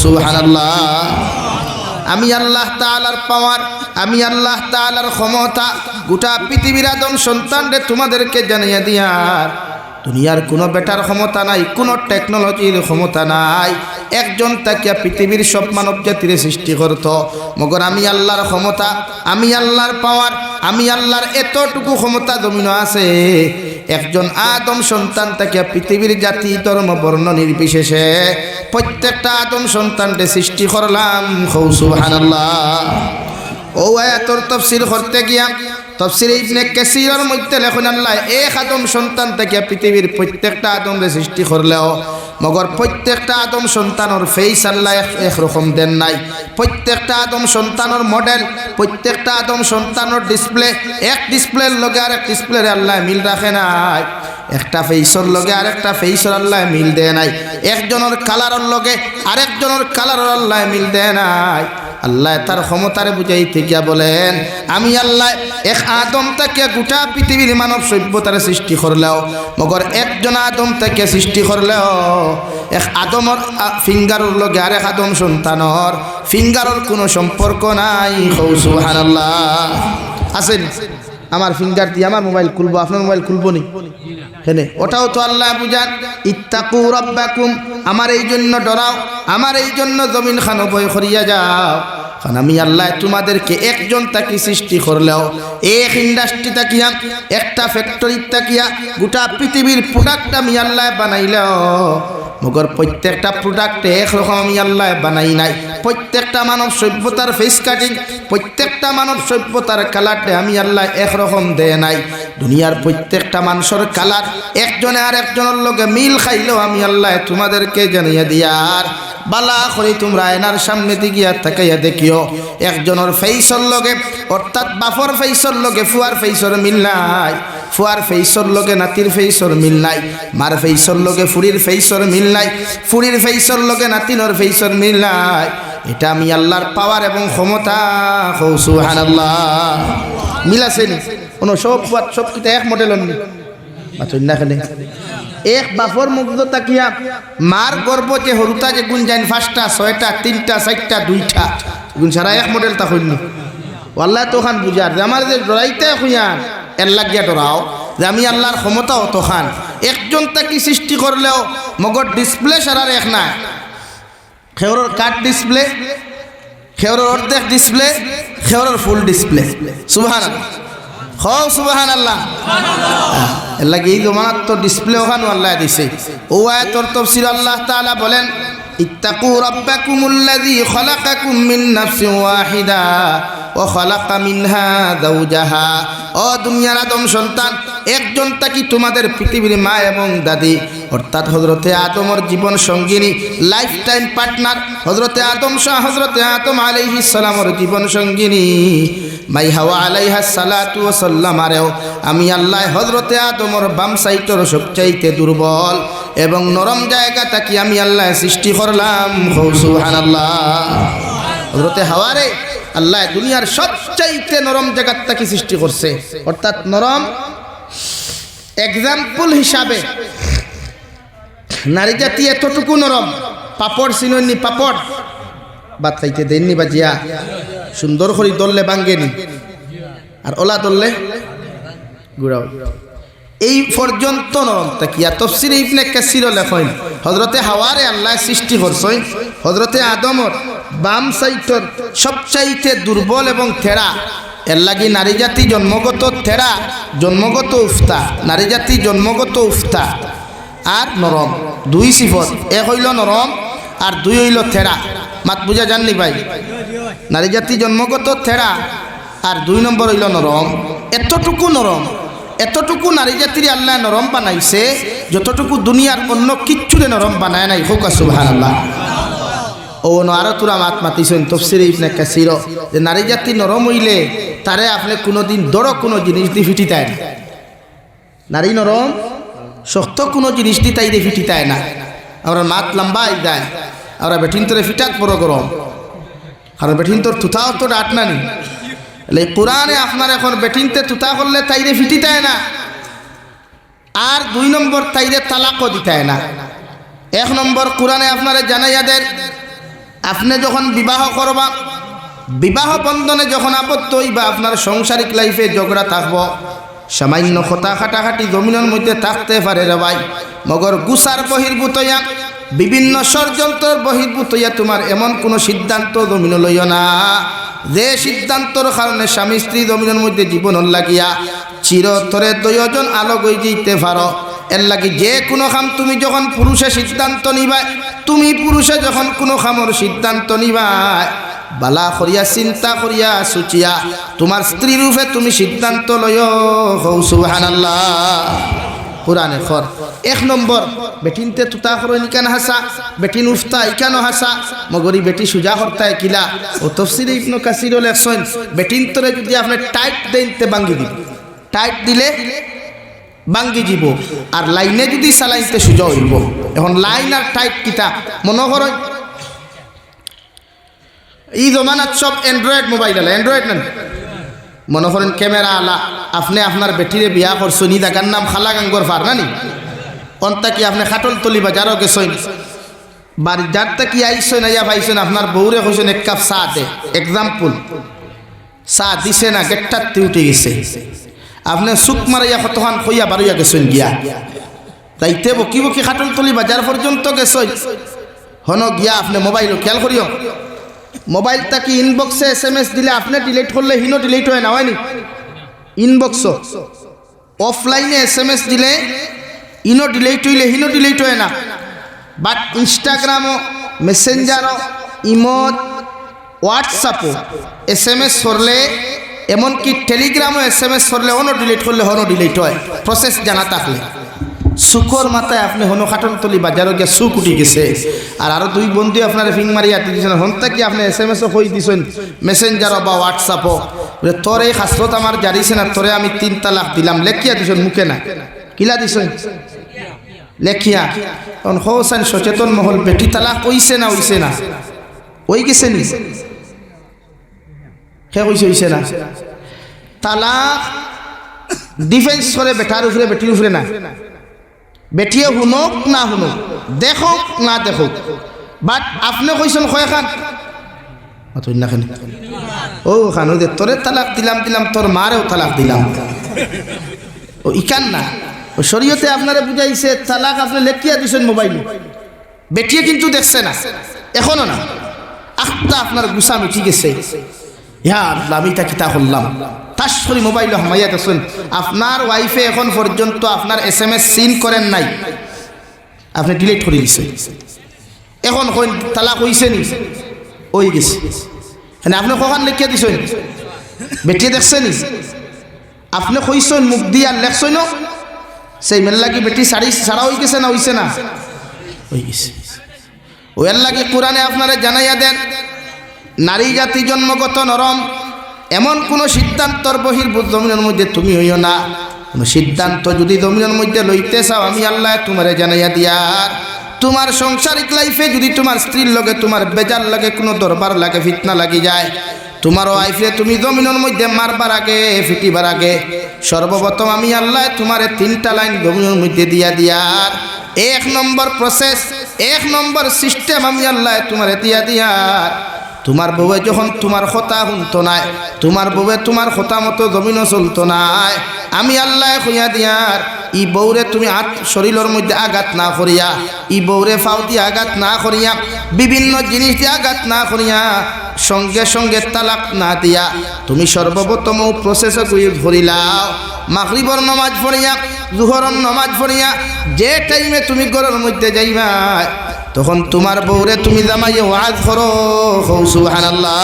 সুবহানাল্লাহ। আমি আল্লাহ তাআলার পাওয়ার, আমি আল্লাহ তাআলার ক্ষমতা গোটা পৃথিবীর আদম সন্তানরে তোমাদেরকে জানিয়ে দিয়ার দুনিয়ার কোনো বেটার ক্ষমতা নাই, কোনো টেকনোলজির ক্ষমতা নাই। একজন তাকিয়া পৃথিবীর সব মানব জাতির সৃষ্টি করত, মগর আমি আল্লাহর ক্ষমতা, আমি আল্লাহর পাওয়ার, আমি আল্লাহর এতটুকু ক্ষমতা জমিন আছে। একজন আদম সন্তান তাকিয়া পৃথিবীর জাতি ধর্ম বর্ণ নির্বিশেষে প্রত্যেকটা আদম সন্তানকে সৃষ্টি করলাম। সুবহানাল্লাহ। ও আয়াতর তাফসীর করতে গিয়া তাফসীর ইবনে কাসীরের মধ্যে লেখেন আল্লাহ এক আদম সন্তান থেকে পৃথিবীর প্রত্যেকটা আদমরে সৃষ্টি করলেও মগর প্রত্যেকটা আদম সন্তানের ফেস আল্লাহ একরকম দেন নাই। প্রত্যেকটা আদম সন্তানের মডেল, প্রত্যেকটা আদম সন্তানের ডিসপ্লে, এক ডিসপ্লের লগে আরেক ডিসপ্লের আল্লাহ মিল রাখে নাই। একটা ফেসর লগে আরেকটা ফেসর আল্লাহ মিল দেয় নাই। একজনের কালারের লগে আরেকজনের কালারের আল্লাহ মিল দেয় নাই। আল্লাহ তার ক্ষমতারে বুঝাইতে গিয়া বলেন আমি আল্লাহ এক আদম থেকে গোটা পৃথিবীর মানব সভ্যতার সৃষ্টি করলেও মগর একজন আদম থেকে সৃষ্টি করলেও এক আদমর ফিঙ্গারের লগে আরেক আদম সন্তানর ফিঙ্গারের কোনো সম্পর্ক নাই। সুবহানাল্লাহ। আছেন আমার ফিঙ্গার দিয়ে আমার মোবাইল খুলবো, আপনার মোবাইল খুলবো নি? হেনে ওটাও তো আল্লাহ বুঝান ইত্তাকু রাব্বাকুম, আমার এই জন্য ডরাও, আমার এই জন্য জমিন খানো ভয় করিয়া যাও। কারণ আমি আল্লাহ তোমাদেরকে একজন তাকে সৃষ্টি করলেও এক ইন্ডাস্ট্রি তাকিয়া একটা ফ্যাক্টরি তাকিয়া গোটা পৃথিবীর প্রোডাক্ট আমি আল্লাহ বানাইলেও মগর প্রত্যেকটা প্রোডাক্টে একরকম আমি আল্লাহ বানাই নাই। প্রত্যেকটা মানব সভ্যতার ফেস কাটিং, প্রত্যেকটা মানব সভ্যতার কালারটে আমি আল্লাহ একরকম দেয় নাই। দুনিয়ার প্রত্যেকটা মানুষের কালার একজনে আর একজনের লগে মিল খাইলেও আমি আল্লাহ তোমাদেরকে জানিয়ে দিয়ার বালা করে তোমরা আয়নার সামনে দিকে তাকাইয়া দেখিও একজনের ফেসর লগে অর্থাৎ বাপর ফেসর লগে ফুয়ার ফেসর মিল নাই, ফুয়ার ফেসর লগে নাতির ফেসর মিল নাই, মার ফেসর লগে ফুরির ফেসর মিল নাই, ফুরির ফেসর লগে নাতিনর ফেসর মিল নাই। এটা আমি আল্লাহর পাওয়ার এবং ক্ষমতা। সুবহানাল্লাহ। মিল আছে নি? কোনো সব কিটা এক মডেল নি এক বাপর মুগ্ধ তাকিয়া মার গর্ব যে হরুতা যে গুণ যাইন 5টা 6টা 3টা 4টা 2টা গুণ সারা এক মডেল তা হইনি। আল্লাহ তোখান বুঝার যে আমার যে ডরাইতে খুঁয়ান এর লাগিয়া ডরাও যে আমি আল্লাহর ক্ষমতা অতখান। একজন তাকে সৃষ্টি করলেও মগর ডিসপ্লে সারার এক না, খেওরের কাট ডিসপ্লে, খেওরের অর্ধেক ডিসপ্লে, খেওরের ফুল ডিসপ্লে। সুবহানাল্লাহ। সুবহানাল্লাহ। এর লাগে এই জমানার তো ডিসপ্লে ওখানে আল্লাহ দিছে। ও আয়াতর তাফসীর আল্লাহ তাআলা বলেন ইত্তাকু রাব্বাকুমুল্লাযী খালাকাকুম মিন নাফসিন ওয়াহিদা ওয়া খালাকা মিনহা যাওজাহা। ও দুনিয়ার আদম সন্তান, একজন তাকি তোমাদের পৃথিবীর মা এবং দাদি অর্থাৎ হযরতে আদমের জীবন সঙ্গিনী লাইফ টাইম পার্টনার হযরতে আদম শাহ হযরতে আদম আলাইহিস সালামের জীবন সঙ্গিনী মাই হাওয়া আলাইহাস সালাতু ওয়া সাল্লাম আরেও আমি আল্লাহ হযরতে আদমের বাম সাইটের সবচাইতে দুর্বল এবং নরম জায়গা তাকি আমি আল্লাহ সৃষ্টি করলাম। সুবহানাল্লাহ। হযরতে হাওয়ারে আল্লাহ দুনিয়ার সবচাইতে নরম জায়গার তাকি সৃষ্টি করছে, অর্থাৎ নরম। এক্সাম্পল হিসাবে নারী জাতি এতটুকু নরম, পাপড় চিননি, পাপড় ভাত খাইতে দেননি বাজিয়া সুন্দর করে দললে ভাঙ্গেনি আর ওলা দললে গুড়াও, এই পর্যন্ত নরম তাকিয়া। তাফসীরে ইবনে কাসীর লেখেন হযরতে হাওয়ারে আল্লাহ সৃষ্টি করছেন হযরতে আদমর বাম সাইটর সবচাইতে দুর্বল এবং থেড়া। এর লাগি নারী জাতি জন্মগত থেড়া, জন্মগত উফতা। নারী জাতি জন্মগত উফতা আর নরম, দুই সিফত, এক হইল নরম আর দুই হইল থেড়া। মাত বুঝা জাননি ভাই? নারী জাতি জন্মগত থেড়া আর 2 নম্বর হইল নরম। এতটুকু নরম, এতটুকু নারী জাতির আল্লাহ নরম বানাইছে যতটুকু দুনিয়ার অন্য কিচ্ছুরে নরম বানায় নাই। হোক সুবহানাল্লাহ। ও আরো তোরা মাত মাতিছেন তাফসীরে ইবনে কাসীর যে নারী জাতি নরম হইলে তারে আপনি কোনোদিন দড় কোনো জিনিস দিয়ে ফিটিতায় না। নারী নরম, শক্ত কোনো জিনিস দিয়ে তাই দিয়ে ফিটিতায় না। আমরা মাত লম্বা যায়, আমরা বেঠিন তোরে ফিটাত বড় গরম। কারণ বেটিন তোর তুতাও তো ডাট না নি কোরআনে আপনার এখন বেটিনতে তুতা করলে তাইরে ফিটিতায় না, আর 2 নম্বর তাইরে তালাকও দিতায় না। 1 নম্বর কোরআনে আপনারে জানাইয়া দেন, আপনি যখন বিবাহ করবা, বিবাহ বন্ধনে যখন আবদ্ধ হইবা, আপনার সাংসারিক লাইফে ঝগড়া থাকবো, সামান্য কথা খাটাখাটি জমিনের মধ্যে থাকতে পারে রে ভাই, মগর গুসার বহির্ভূত হইয়া বিভিন্ন ষড়যন্ত্রের বহির্ভূত হইয়া তোমার এমন কোনো সিদ্ধান্ত জমিন লইও না যে সিদ্ধান্তর কারণে স্বামী স্ত্রী জমিনের মধ্যে জীবন লাগিয়া চিরতরে 2 জন আলোক হয়ে যেতে পারো। এর লাগি যে কোনো কাম তুমি যখন পুরুষে সিদ্ধান্ত নিবা, তুমি পুরুষে যখন কোনো কামর সিদ্ধান্ত নিবা, বালা করিয়া চিন্তা করিয়া সুচিয়া তোমার স্ত্রী রূপে তুমি সিদ্ধান্ত লয়। সুবহানাল্লাহ। কোরআনে খর 1 নম্বর বেটিনতে তুতা করেন কেন হাসা, বেটিন উফতা কেন হাসা, মগরি বেটি সুজা হরতায় কিলা। ও তফসিরে ইবনে কাসির লেখছেন, বেটিন তোরে যদি আপনি টাইট দেনতে ভাঙ্গি দিন, টাইট দিলে ভাঙ্গি যাব, আর লাইনে যদি চালাইতে সুজা হইব। এখন লাইন আর টাইট কিতা মনে করেন, এই জমানাত সব অ্যান্ড্রয়েড মোবাইল আলা, অ্যান্ড্রয়েড নেন, মনে করেন ক্যামেরা আলা, আপনি আপনার বেটিরে বিয়া করছেন, ই দেখার নাম খালা গাঙ্গর ফার নানি, অন্তা কি আপনি খাটল তলি বাজারও গেছেন, বাড়ি যারটা কি আইসেন, আইয়া ভাইছেন আপনার বউরে কইছেন 1 কাপ চা দে, এক্সাম্পল চা দিছে না, গেটটাতে উঠে গেছে, আপনি সুক মারাইয়া কতক্ষণ কইয়া বাড়িয়া গেছেন গিয়া, তাইতে বকি বকি খাটল তলি বাজার পর্যন্ত গেছেন, হন গিয়া আপনি মোবাইল খেয়াল করিও, মোবাইলটা কি ইনবক্সে SMS দিলে আপনি ডিলিট করলে হিনো ডিলিট হয় না, হয়নি? ইনবক্স অফলাইনে SMS দিলে ইনো ডিলিট হইলে হিনো ডিলিট হয় না, বাট ইনস্টাগ্রামও, মেসেঞ্জারও, ইমোত, হোয়াটসঅ্যাপও SMS করলে, এমনকি টেলিগ্রামও SMS করলে হনো ডিলিট করলে হনো ডিলিট হয়, প্রসেস জানা থাকলে। সুকর মাথায় আপনি হনো খাটন তলি বাজারও গিয়া সুক উঠি গেছে, আর আরো 2 বন্ধু আপনার ফিং মারিয়া দিয়েছেন, হন্তা কি আপনি SMS-ও কই দিছেন, মেসেঞ্জারও বা হোয়াটসঅ্যাপও, তোর এই হাসরত আমার জারিছে না, তোরে আমি 3 তালাক দিলাম, লেখিয়া দিছেন মুখে না, কিলা দিছেন লেখিয়া। তখন হোসেন সচেতন মহল, বেটি তালাক হইছে না, হইছে না, ওই গেছে নি, কে কইছে হইছে না। তালাক ডিফেন্স করে বেটার উপরে, বেটির উপরে না, বেটিয়ে শুনক না শুনক, দেখক না দেখক, বাট আপনি কইছেন কয় খান ও খান দে, তোরে তালাক দিলাম দিলাম, তোর মারেও তালাক দিলাম, ও ইকান না। ও শরীয়তে আপনারা বুঝাইছে তালাক আপনি লেখিয়া দিছেন মোবাইলে, বেটিয়ে কিন্তু দেখছে না, এখনো না, আখটা আপনার গুসা মিটি গেছে, ইয়া আল্লাহ আমি তা কিতা করলাম, তাস করে মোবাইলে হামাইয়া দেখছেন, আপনার ওয়াইফে এখন পর্যন্ত আপনার SMS সিন করেন নাই, আপনি ডিলিট করে দিছে, এখন কই তালাক হইছে নি, ওই গেছে, মানে আপনি কখন লেখিয়া দিছেন, বেটিয়ে দেখছেন, আপনি কইছেন মুখ দিয়া লেখছেন, সেই মেল লাগি বেটি ছাড়া হয়ে গেছে না, হইছে না, হয়ে গেছে। ওর লাগি কোরআনে আপনারা জানাইয়া দেন, নারী জাতি জন্মগত নরম, এমন কোনো সিদ্ধান্তর বহির্ভূত জমিনের মধ্যে তুমি হইও না। কোনো সিদ্ধান্ত যদি জমিনের মধ্যে লইতে চাও, আমি আল্লাহ তোমারে জানাইয়া দিয়ার, তোমার সংসারিক লাইফে যদি তোমার স্ত্রীর লগে তোমার বেজার লাগে, কোনো দরবার লাগে, ফিতনা লাগি যায়, তোমার ওয়াইফে তুমি জমিনের মধ্যে মারবার আগে, ফিটিবার আগে, সর্বপ্রথম আমি আল্লাহ তোমারে 3টা লাইন জমিনের মধ্যে দিয়া দিয়ার, 1 নম্বর প্রসেস, 1 নম্বর সিস্টেম আমি আল্লাহ তোমারে দিয়া দিয়ার। তোমার বউয়ে যখন তোমার কথা শুনতো নাই, তোমার বউয়ে তোমার কথা মতো জমিনও চলতো নাই, আমি আল্লাহ কইয়া দিয়ার, ই বউরে তুমি শরীরের মধ্যে আঘাত না করিয়া, ই বউরে ফাউ দিয়ে আঘাত না করিয়া, বিভিন্ন জিনিস দিয়ে আঘাত না করিয়া, সঙ্গে সঙ্গে তালাক না দিয়া, তুমি সর্বপ্রথম প্রসেসে ঘুরিলাও, মাগরিবর নামাজ পড়িয়া, জোহরের নামাজ পড়িয়া, যে টাইমে তুমি ঘরের মধ্যে যাইবা, তখন তোমার বউরে তুমি জামাইয়ে ওয়াজ করো। সুবহানাল্লাহ।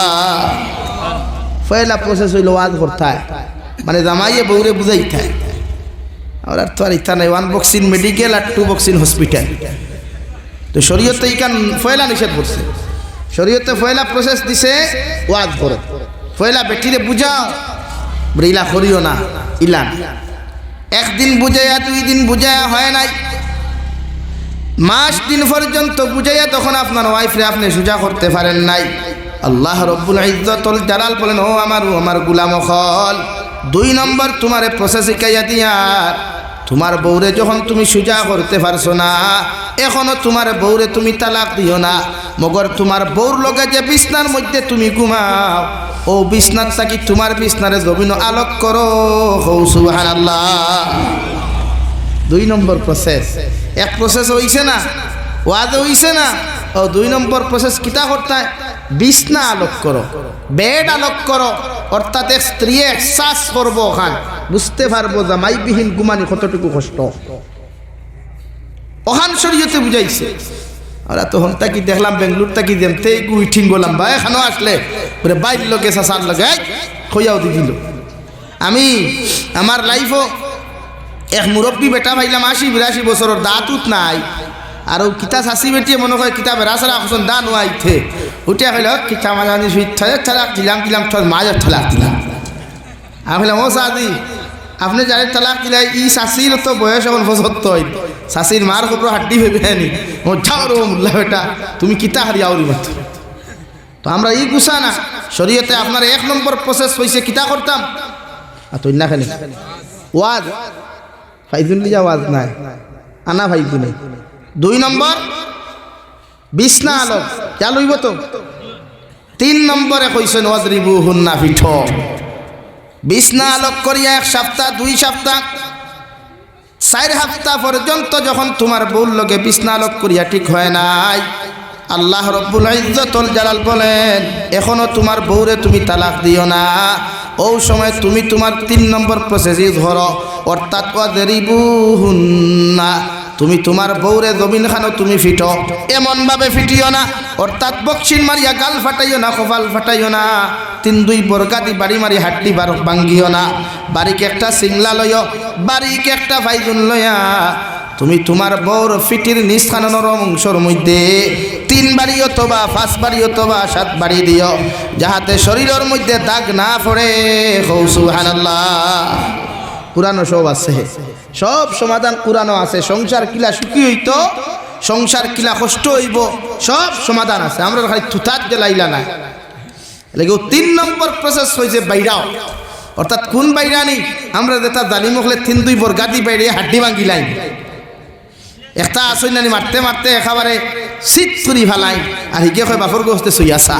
পয়লা প্রসেস হইল ওয়াজ করতে, মানে জামাইয়ে বউরে বুঝাইতে, আর তো আর ইতা নাই, 1 বক্স ইন মেডিকেল আর 2 বক্স ইন হসপিটাল। তো শরীয়তে ইকান পয়লা নিষেধ করছে, শরীয়তে পয়লা প্রসেস দিছে ওয়াজ করো, পয়লা বেটিরে বুঝাও, ইলা করিও না, ইলান 1 দিন বুঝাইয়া, 2 দিন বুঝাইয়া হয় নাই, মাস দিন পর্যন্ত বুঝাইয়া, তখন আপনার ওয়াইফরে আপনি সোজা করতে পারেন নাই, আল্লাহ রব্বুল ইজ্জতুল জালাল বলেন, ও আমার গোলাম হল, 2 নম্বর তোমারে প্রসেস শিখাইয়া দিয়ার, তোমার বউরে যখন তুমি সুজা করতে পারছো না, এখনো তোমার বউরে তুমি তালাক দিও না, মগর তোমার বউর লগে যে বিছনার মধ্যে তুমি ঘুমাও, ও বিছনার থাকি তোমার বিছনারে জমিন আলোক করো। সুবহানাল্লাহ। 2 নম্বর প্রসেস। এক প্রসেস হইছে না, ওয়াজ হইছে না, ও 2 নম্বর প্রসেস কিতা করতে, বিছনা আলোক করো, বেড আলোক করো। অর্থাৎ এক স্ত্রী এহসাস করবো, ওখান বুঝতে পারবো জামাইবিহীন ঘুমানি কতটুকু কষ্ট। ওখান শরীয়তে বুঝাইছে। আমরা তখন তাকি দেখলাম বেঙ্গলোর তাকি যেমতে উঠিং গলাম বা এখানেও আসলে ওরে বাইর লোকে চাষার লগে খইয়াও দি দিল। আমি আমার লাইফও এক মুরব্বী বেটা পাইলাম 80-82 বছরের, দাঁত উঠ নাই, আর ও কিতা চাষি বেটিয়ে মনে করে কিতা বেড়াছাড়া এখন দা নোয়াইতে উঠিয়া খাইল কিতা মাঝানি তালাক দিলাম মাঝের তালাক দিলাম। আমি বললাম, ও সাদি আপনি যারে তালাক দিলাই, ই শাশির তো বয়স এখন 75, শাশির মার খবর হাড্ডি ভেবে আনি ও যাও রো মুল্লা বেটা তুমি কিতা হারিয়াউরি মতো। তো আমরা ই গুছা না, শরীয়তে আপনার 1 নম্বর প্রসেস হয়েছে কিতা করতাম, আর তুই না খালি ওয়াজ ফাইজুন লিজা ওয়াজ নাই আনা ফাইজুন। 2 নম্বর বিছনা আলোক চাল হইব তো। 3 নম্বরে কইছেন ওয়াজরিবুহুন্না ফিঠ, বিছনা আলোক করিয়া 1 সপ্তাহ 2 সপ্তাহ 4 সপ্তাহ পর্যন্ত যখন তোমার বউর লগে বিছনা আলোক করিয়া ঠিক হয় নাই, আল্লাহ রব্বুল ইজ্জতুল জালাল বলেন এখনো তোমার বউরে তুমি তালাক দিও না। ও সময় তুমি তোমার 3 নম্বর প্রসেসই ধরো, অর্থাৎ ওয়াজরিবুহুন্না, তুমি তোমার বউরে জমিন খানো তুমি ফিটো, এমনভাবে ফিটিও না অর্থাৎ বক্সিন মারিয়া গাল ফাটাইও না, কপাল ফাটাইও না, 3-2 বরকাতি বাড়ি মারি হাড্ডি ভাঙ্গিও না, বাড়িকে একটা সিংলা লইও, বাড়িকে একটা ভাইজুন লইয়া তুমি তোমার বউর ফিটির নিচ খানোর অংশর মধ্যে 3 বাড়ি অথবা 5 বাড়ি অথবা 7 বাড়ি দিও, যাহাতে শরীরের মধ্যে দাগ না পড়ে। সুবহানাল্লাহ। কুরআনও সব আছে, সব সমাধান কুরআনও আছে। সংসার কিলা সুখী হইতো, সংসার কিলা কষ্ট হইব, সব সমাধান আছে। আমরা খালি থুতাত গেলাইলা না লাগে। 3 নম্বর প্রসেস হয়েছে বাইরাও, অর্থাৎ কোন বাইরা নেই, আমরা যেটা জালিম হলে 3-2 বরগাদি বাইরে হাড্ডি ভাঙ্গিলাই, একটা আসই নানি মারতে মারতে একেবারে শীত করি ফেলাই, আর হিকে হয় বাপর গোস্তে সইয়াছা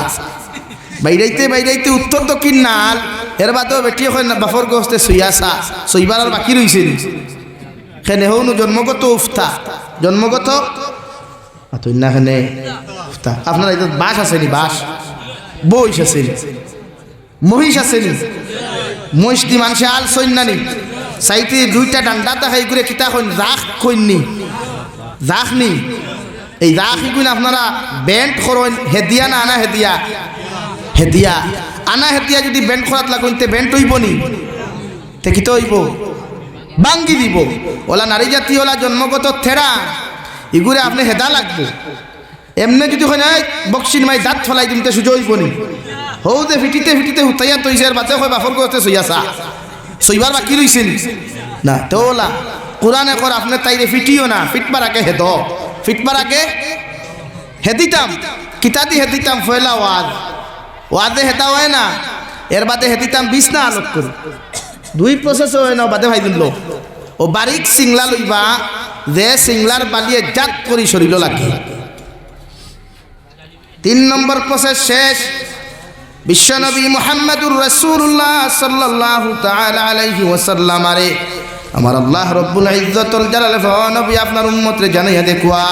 বাইরাইতে উত্তর দক্ষিণ নাল, এর বাদেও বেটিয়ে হয় বাপর গোস্তে সইয়াছা, সইবার আর বাকি রয়েছে খেনে হৌন জন্মগত উফতা, জন্মগত নাখানে উফতা। আপনার এই বাস আসেনি, বাস বইস আসেনি, মহিষ আসেনি, মহিষ দি মানুষে আল সৈন্যানি সাইতে 2টা ডান্ডা দেখাই করে কিতা কইন রাখ কইননি রাখনি, এই রাখ কইন আপনারা ব্যান্ড করেন, হেদিয়া না আনা হেদিয়া, হেদিয়া আনা হেদিয়া যদি ব্যান্ড করাত লাগুন তে ব্যান্ড হইব নি, তে কিতা হইব, বাঙ্গি দিব। ওলা নারী জাতি ওলা জন্মগত থেরা, ইগুরে আপনি হেদা লাগবো। এমনি যদি হয় না বক্সিন মাই দাঁত ফেলাই দিমতে সুযোগ হইব নি, হৌ যে ফিটিতে ফিটিতে হুতাইয়া তৈছে আর বাচ্চা হয় বাপর করতে সইয়াছা, সইবার বাকি রইছে না। তো ওলা কোরআনে কর আপনি তাইরে ফিটিও না, ফিটবার আগে হেদ, ফিটবার আগে হেদিতাম, কিতাদি হেদিতাম ফয়লা ওয়াজ, ওয়াজে হেদা হয় না, এর বাদে হেদিতাম বিছনা আলোক করি। 2 প্রসেস হয় না, বাদে ভাই দিল ও বারিক সিংলা লইবা, যে সিংলার বালিয়ে জাত করি শরীর লাগে। 3 নম্বর প্রসেস শেষ। বিশ্বনবী মুহাম্মদুর রাসূলুল্লাহ সাল্লাল্লাহু তাআলা আলাইহি ওয়াসাল্লাম আরে আমার আল্লাহ রব্বুল ইজ্জতুল জালাল নবী আপনার উম্মতরে জানাইয়া দেখুয়া,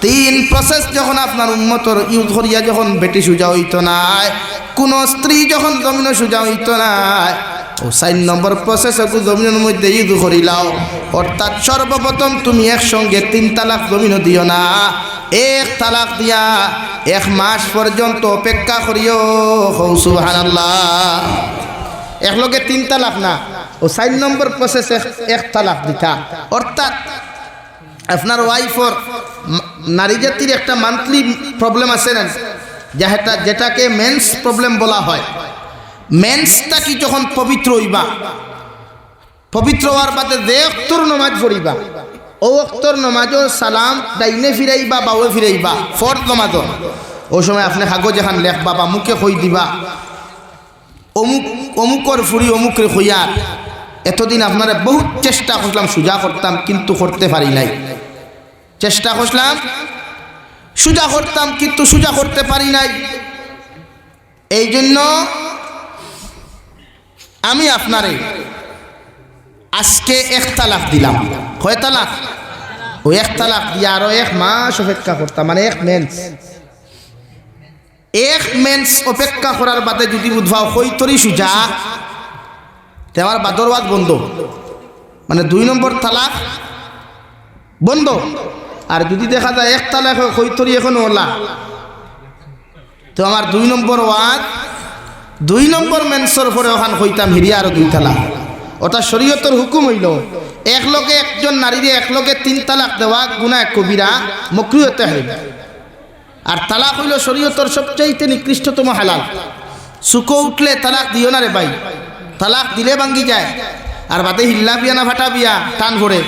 3 প্রসেস যখন আপনার উম্মতর ইউজ করিয়া যখন বেটি সুজা হইতো না, কোন স্ত্রী যখন জমিন সুজা হইতো না, ও 4 নম্বর প্রসেস জমিনের মধ্যে ইউজ করিলাও, অর্থাৎ সর্বপ্রথম তুমি একসঙ্গে 3 তালাক জমিন দিও না, 1 তালাক দিয়া 1 মাস পর্যন্ত অপেক্ষা করিও। সুবহানাল্লাহ। একলগে 3 তালাক না, ও 4 নম্বর প্রসেস 1 তালাক দিতা, অর্থাৎ আপনার ওয়াইফর নারী জাতির একটা মান্থলি প্রবলেম আছে না, যেটাকে মেন্স প্রবলেম বলা হয়। মেন্সটা কি যখন পবিত্র হইবা, পবিত্র হওয়ার বাদে যে অক্তর নমাজ পড়িবা, ও অক্তর নমাজও সালাম ডাইনে ফিরাইবা বাউে ফিরাইবা, ফরজ নমাজ। ওই সময় আপনি কাগজ এখান লেখবা বা মুখে কই দিবা অমুক অমুকর ফুরি অমুকরে কইয়ার। এতদিন আপনারা বহুত চেষ্টা করলাম সোজা করতাম, কিন্তু করতে পারি নাই। চেষ্টা করলাম সোজা করতাম, কিন্তু সোজা করতে পারি নাই। এই জন্য আমি আপনারে আজকে 1 তালাক দিলাম। কয় তালাক? ওই 1 তালাক দিয়ে আরো 1 মাস অপেক্ষা করতাম, মানে 1 মেন্স অপেক্ষা করার বাদে যদি বুধবাও হইতরি সুজা তোমার বাদরওয়াজ বন্ধ, মানে 2 নম্বর তালাক বন্ধ। আর যদি দেখা যায় 1 তালাক হইতরি এখন ওলা, তো আমার 2 নম্বর ওয়াজ 2 নম্বর মেন্সর পরে ওখান হইতাম হিরিয়া আরো 2 তালাক। অর্থাৎ শরীয়তের হুকুম হইল এক লোকে একজন নারীরে এক লোকে 3 তালাক দেওয়া গুনাহ কবিরা মাকরুহ তাহরিম। আর তালাক হইল শরীয়তের সবচাইতে নিকৃষ্টতম হালাল। সুকো উঠলে তালাক দিও না রে ভাই, তালাক দিলে ভাঙ্গি যায়। আর বাদে হিল্লা বিয়া না ফাটা বিয়া টান ভরে।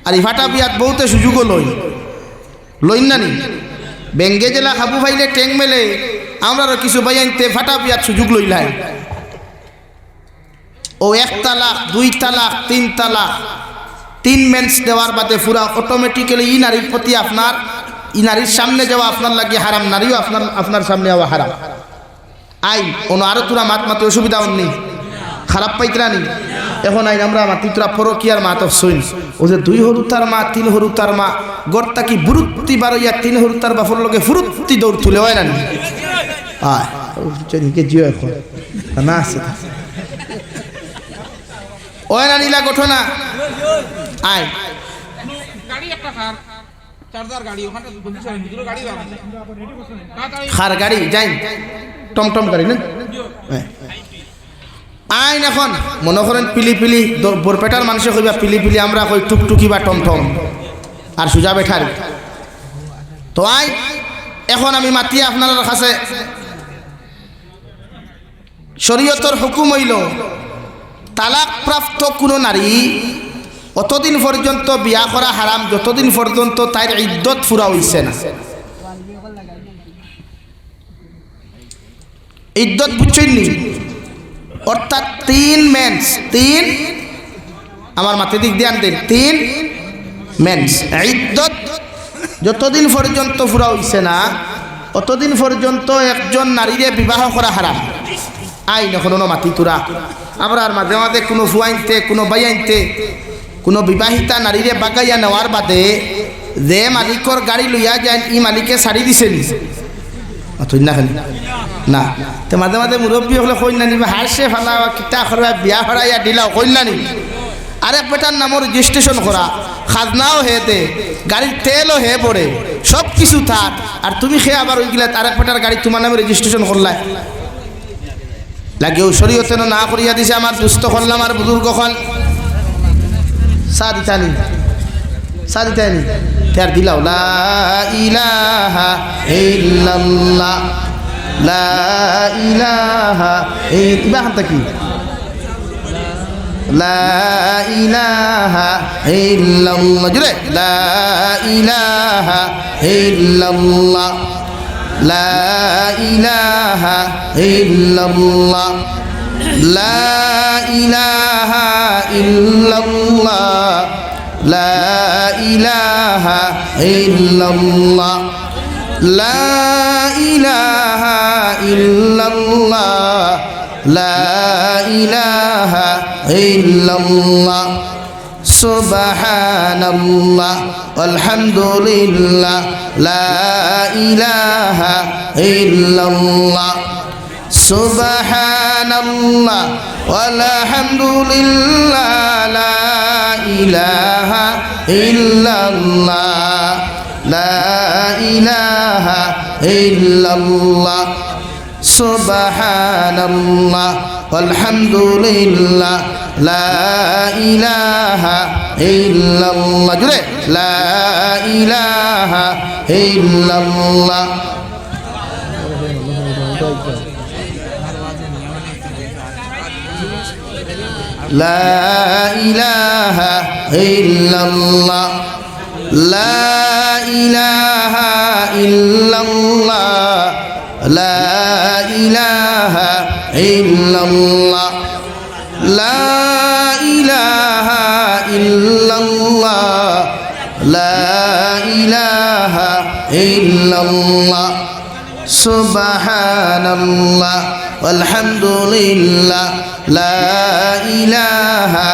আর এই ফাটা বিয়াত বহুতে সুযোগও লইন না নি। বেঙ্গে জেলা হাবু ভাইলে টেং মেলে আমরা কিছু ভাই আনতে ফাটা বিয়াত সুযোগ লইলাই। ও 1 তালাক 2 তালাক 3 তালাক 3 মেন্স দেওয়ার বাদে পুরা অটোমেটিক্যালি ই নারীর প্রতি আপনার ই নারীর সামনে যাওয়া আপনার লাগে হারাম, নারীও আপনার সামনে যাওয়া হারাম। আইন কোনো আরো তোরা মাতে অসুবিধা নেই, খারাপ পাইতরা নি। এখন আইন আমরা মাতি তোরা পরকিয়ার মা তো শুন ও যে 2 হরুতার মা 3 হরুতার মা গড়টা কি বুরুত্তি বারইয়া 3 হরুতার বাফর লগে ফুরুত্তি দৌড় তুলে হয় না নি। জিও এখন না আছে ওই না নীলা ঘটনা। আয় খার গাড়ি যাই টমটম গাড়ি না আইন। এখন মনে করেন পিলি বরপেটার মানুষে কইবা পিলি, আমরা কই টুকটুকি বা টমটম আর সুজা বেঠার। তো আইন এখন আমি মাতি আপনার কাছে শরীয়তের হুকুম হইল তালাক প্রাপ্ত কোনো নারী অতদিন পর্যন্ত বিয়া করা হারাম যতদিন পর্যন্ত তার ইদ্যত পুরা হইছে না। ইদ্যত বুঝছেন নি? অর্থাৎ 3 মেন্স, 3 আমার মাথা দিক দিয়ে আনতেন 3 মেন্স ইদ্যত যতদিন পর্যন্ত পুরা হইছে না অতদিন পর্যন্ত একজন নারীরে বিবাহ করা হারাম। আইন এখন মাতি তোরা আমরা আর মাঝে মাঝে কোনো ফুয়াইনতে কোনো বাইয়াইনতে কোনো বিবাহিতা নারীরে বাগাইয়া নেওয়ার বাদে যে মালিকর গাড়ি লইয়া যায় ই মালিকে ছাড়ি দিছে নি না না। তো মাঝে মাঝে মুরব্বী হলে কইনা নিবে হাসে ফেলা কিতা করা বিয়া ফেরাইয়া দিলাও কইনা নি। আরেক বেটার নামও রেজিস্ট্রেশন করা, খাজনাও হে দে, গাড়ির তেলও হে পড়ে, সব কিছু থাক। আর তুমি খেয়ে আবার ওইগুলা আরেক বেটার গাড়ি তোমার নামে রেজিস্ট্রেশন করলাই লাগে। ও শরীয়তে না করিয়া দিছে আমার দুস্থ করলাম আর বুজুর্গ খন সাদিতানি তার দিলাও লা ইলাহা ইল্লাল্লাহ লা ইলাহা ইল্লাল্লাহ কি লা ইলাহা ইল্লাল্লাহ জুড়ে লা ইলাহা ইল্লাল্লাহ লা ইলাহা ইল্লাল্লাহ লা ইলাহা ইল্লাল্লাহ লা ইলাহা ইল্লাল্লাহ লা ইলাহা ইল্লাল্লাহ লা ইলাহা ইল্লাল্লাহ সুবহানাল্লাহ আলহামদুলিল্লাহ লা ইলাহা ইল্লাল্লাহ সুবহানাল্লাহ আলহামদুলিল্লাহ লা ইলাহা ইল্লাল্লাহ লা ইলাহা ইল্লাল্লাহ সুবহানাল্লাহ আলহামদুলিল্লাহ লা ইলাহা ইল্লাল্লাহ জুড়ে লা ইলাহা ইল্লাল্লাহ লা ইলাহা ইল্লাল্লাহ লা ইলাহা ইল্লাল্লাহ ইল্লাল্লাহ লা ইলাহা ইল্লাল্লাহ লা ইলাহা ইল্লাল্লাহ সুবহানাল্লাহ আলহামদুলিল্লাহ লা ইলাহা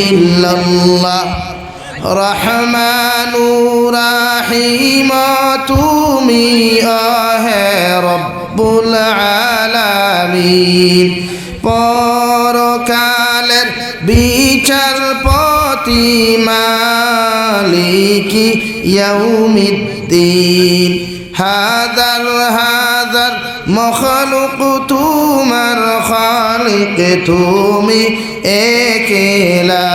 ইল্লাল্লাহ রহমানুর রহিম তুমি আহে রব্বুল আলামিন পরকালের বিচারপতি মালিকি ইয়াউমিদ্দিন হাদার মখলুক তোমার খালিক তুমি একেলা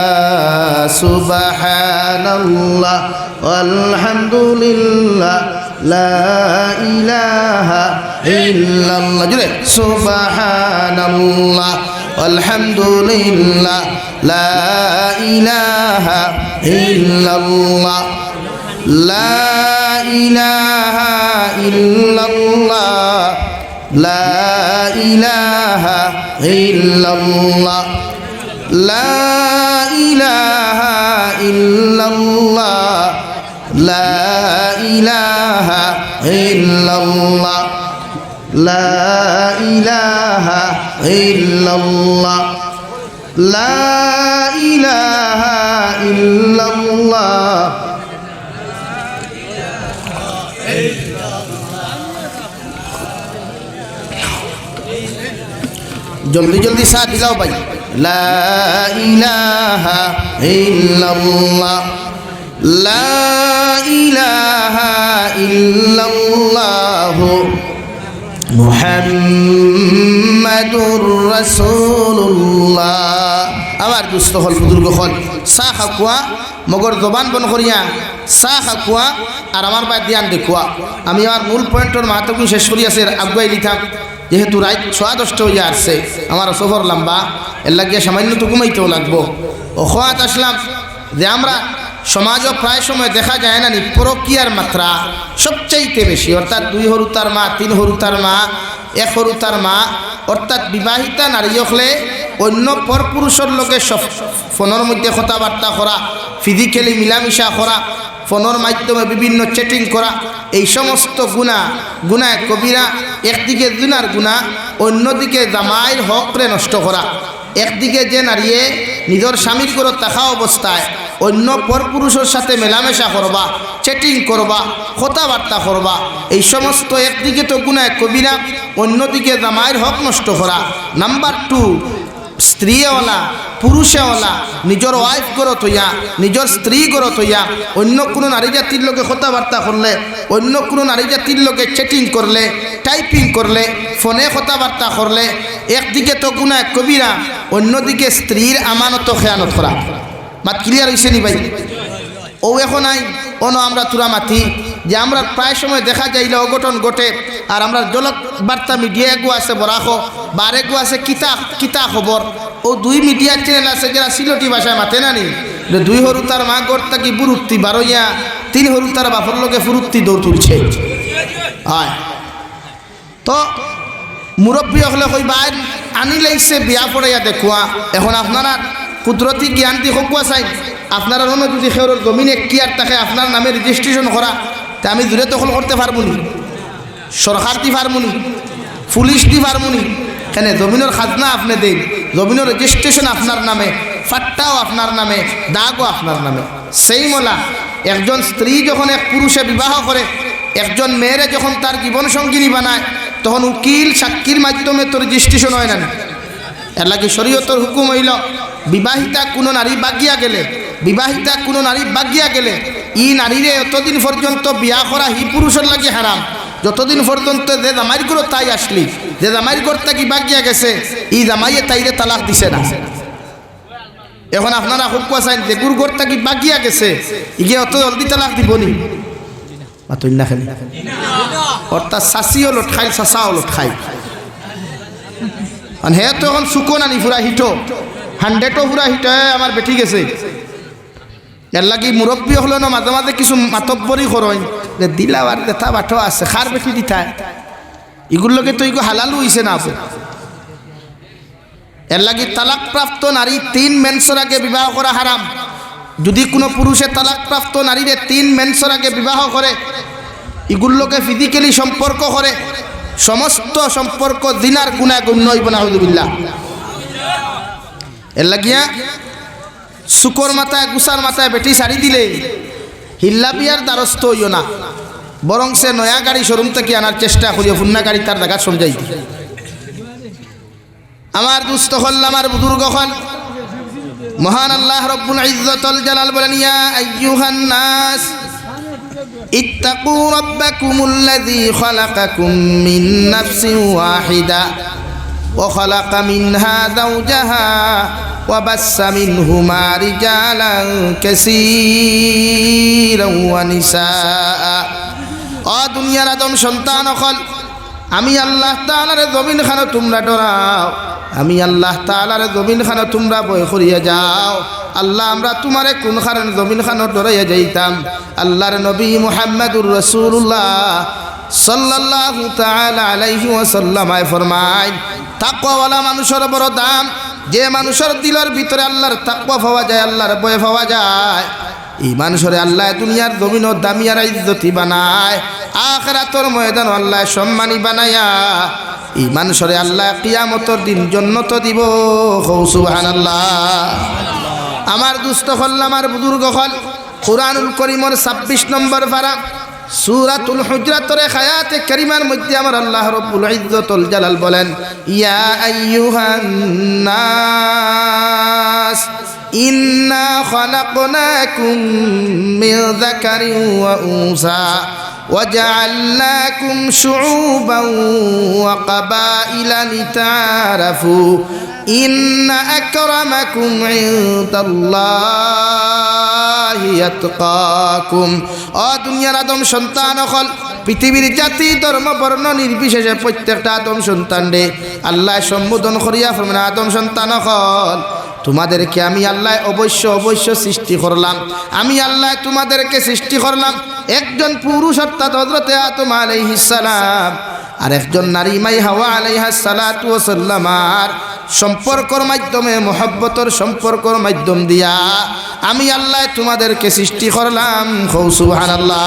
সুবহানাল্লাহ আলহামদুলিল্লাহ লা ইলাহা ইল্লাল্লাহ জুড়ে সুবহানাল্লাহ আলহামদুলিল্লাহ লা ইলাহা ইল্লাল্লাহ লা ইলাহা ইল্লাল্লাহ লা ইলাহা ইল্লাল্লাহ লা ইলাহা ইল্লাল্লাহ লা ইলাহা ইল্লাল্লাহ লা ইলাহা ইল্লাল্লাহ লা ইলাহা ইল্লাল্লাহ জলদি জলদি সাথ দিলাও ভাই লা ইলাহা ইল্লাল্লাহ লা ইলাহা ইল্লাল্লাহ মুহাম্মাদুর রাসূলুল্লাহ আবার দুস্থ হল বুজুর্গ হল চা খাকুয়া মগর জবান বন করিয়া চা খাকুয়া আর আমার বাই ধ্যান দেখুয়া আমি আমার মূল পয়েন্টর মাহাতক শেষ করি আছে আগুয়াই লিথাম যেহেতু রাত 10:30 হয়ে আসছে আমার সফর লম্বা এর লাগিয়ে সামান্য তো ঘুমাইতেও লাগবো ওখাত আসলাম যে আমরা সমাজও প্রায় সময় দেখা যায় না পরকীয়ার মাত্রা সবচাইতে বেশি অর্থাৎ 2 হরুতার মা 3 হরুতার মা 1 হরুতার মা অর্থাৎ বিবাহিতা নারী হলে অন্য পরপুরুষের লোকে সব ফোনের মধ্যে কথাবার্তা করা ফিজিক্যালি মিলামিশা করা ফোনের মাধ্যমে বিভিন্ন চ্যাটিং করা এই সমস্ত গুনাহ কবিরা একদিকে দুনার গুনাহ অন্যদিকে জামাইয়ের হকরে নষ্ট করা একদিকে যে নারীয়ে নিজের স্বামীর করে থাকা অবস্থায় অন্য পরপুরুষের সাথে মেলামেশা করবা চ্যাটিং করবা কথাবার্তা করবা এই সমস্ত একদিকে তো গুনাহ কবিরা অন্যদিকে জামাইয়ের হক নষ্ট করা নাম্বার 2 স্ত্রীওয়ালা পুরুষেওয়ালা নিজের ওয়াইফ গড়ত হইয়া নিজের স্ত্রী গড়ত হইয়া অন্য কোনো নারী জাতির লোকে কথাবার্তা করলে অন্য কোনো নারী জাতির লোকে চ্যাটিং করলে টাইপিং করলে ফোনে কথাবার্তা করলে একদিকে তো গুনাহ কবিরা অন্যদিকে স্ত্রীর আমানত খেয়ানত করা মাত ক্লিয়ার হয়েছে নি ভাই ও এখন নাই অন আমরা তুরা মাতি যে আমরা প্রায় সময় দেখা যাইলে অঘটন ঘটে আর আমরা জলক বার্তা মিডিয়া এগু আছে বরাখ বার এগু আছে কিতা খবর ও 2 মিডিয়ার চ্যানেল আছে যারা সিলটি ভাষায় মাতে না নি 2 হরুতার মা গড়তা কি বুরুত্তি বারইয়া 3 হরুতার বাপর লোকে ফুরুত্তি দৌড় তুলছে হয় তো মুরব্বী হলে কই বাইর আনি লাইছে বিয়া পড়াইয়া দেখুয়া এখন আপনারা কুদরতি জ্ঞান দি হকুয়া চাই আপনারা যদি খেউরের জমিনে কিয়ার থাকে আপনার নামে রেজিস্ট্রেশন করা তা আমি দূরে দখল করতে পারবো নি সরকার দি পারবো নি পুলিশ দি পারবো নি কেন জমিনের খাজনা আপনি দেন জমিনের রেজিস্ট্রেশন আপনার নামে ফাট্টাও আপনার নামে দাগও আপনার নামে সেই মোলা একজন স্ত্রী যখন এক পুরুষে বিবাহ করে একজন মেয়েরে যখন তার জীবন সঙ্গিনী বানায় তখন উকিল সাক্ষীর মাধ্যমে তো রেজিস্ট্রেশন হয় না এর লাগে শরীয়তের হুকুম হইল বিবাহিতা কোনো নারী বাগিয়া গেলে ই নারীরে এতদিন পর্যন্ত বিয়া করা হি পুরুষের লাগে হারাম যতদিন পর্যন্ত যে জামাইর করো তাই আসলি যে জামাইর করতে কি বাগিয়া গেছে ই জামাইয়ে তাইরে তালাক দিছে না এখন আপনারা হুকুয়া চাইন যে গুর করতে কি বাগিয়া গেছে ইগে অত জলদি তালাক দিবনি মাতুই না খালি অর্থাৎ শাসিও লোট খাই শাসাও লোট খাই আর হে তো এখন শুকন আনি পুরা হিটো 100ও পুরা হিটো আমার বেঠি গেছে এর লাগি মুরব্বী হলো না মাঝে মাঝে কিছু মাতব্বরি করই যে দিলাবার দেখা বাটো আছে খার বেঠি দিতায় এগুলোকে তো এগুলো হালালু হইছে না আপু এর লাগি তালাকপ্রাপ্ত নারী 3 মেন্সের আগে বিবাহ করা হারাম। যদি কোনো পুরুষে তালাকপ্রাপ্ত নারীরে 3 মেন্সের আগে বিবাহ করে, এগুলোকে ফিজিক্যালি সম্পর্ক করে, সমস্ত সম্পর্ক জিনার গুনাহ গণ্য হইব না। আউযুবিল্লাহ। এর লাগিয়া শুকর মাথায় গুসার মাথায় বেটি শাড়ি দিলে হিল্লা বিয়ার দ্বারস্থ হইও না, বরং সে নয়া গাড়ি শোরুম থেকে আনার চেষ্টা করিও, ফুন্না গাড়ি তার জায়গা সমঝাইতে। আমার দুস্থ হল, আমার বুজুর্গ হল, মহান আল্লাহ রব্বুল ইজ্জতুল জালাল বলেন, ইয়া আইয়ুহান নাস ইত্তাকু রাব্বাকুমুল্লাযী খালাকাকুম মিন নাফসিন ওয়াহিদা ওয়া খালাকা মিনহা যাওজাহা ওয়া বাসসা মিনহুমা রিজালান কাসীরান ওয়া নিসাআ। ও দুনিয়ার আদম সন্তান হল, আমি আল্লাহ তাআলার জমিন খানো তোমরা ডরাও, আমি আল্লাহ তাআলার জমিন খানো তোমরা ভয় করিয়া যাও। আল্লাহ আমরা তোমারে কোন খান জমিন খানো ডরাইয়া যাইতাম। আল্লাহর নবী মুহাম্মদুর রাসূলুল্লাহ সাল্লাল্লাহু তাআলা আলাইহি ওয়াসাল্লাম ফরমায়, তাকওয়াওয়ালা মানুষের বড় দাম, যে মানুষের দিলের ভিতরে আল্লাহর তাকওয়া পাওয়া যায়, আল্লাহর ভয় পাওয়া যায়, এই মানুষরে আল্লাহ দুনিয়ার জমিনও দামি আর ইজ্জতি বানায়, আখিরাতের ময়দান আল্লাহ সম্মানী বানায়া এই মানুষরে আল্লাহ কিয়ামতের দিন জান্নাত দিব। সুবহানাল্লাহ। আমার দুস্থ হল, আমার বুজুর্গ হল, কুরআনুল কারীমের 26 নম্বর পারা সূরাতুল হুজরাতের আয়াতে কারিমার মধ্যে আমার আল্লাহ রব্বুল ইজ্জতুল জালাল বলেন, ইয়া আইয়ুহান নাস ইন্না খালাকনাকুম মিন যাকারিন ওয়া উনসা وجعلناكم شعوبا وقبائل لتعارفوا إن أكرمكم عند الله يتقاكم। ও দুনিয়ার আদম সন্তান হল, পৃথিবীর জাতি ধর্ম বর্ণ নির্বিশেষে প্রত্যেকটা আদম সন্তান রে আল্লাহ সম্বোধন করিয়া ফরমান, আদম সন্তান হল, তোমাদেরকে আমি আল্লাহ অবশ্য সৃষ্টি করলাম। আমি আল্লাহ তোমাদেরকে সৃষ্টি করলাম একজন পুরুষ অর্থাৎ হযরতে আদম আলাইহিস সালাম আর একজন নারী মাই হাওয়া আলাইহাস সালাতু ওয়াস সালামার সম্পর্কের মাধ্যমে, মহব্বতের সম্পর্কের মাধ্যম দিয়া আমি আল্লাহ তোমাদেরকে সৃষ্টি করলাম। সুবহানাল্লাহ।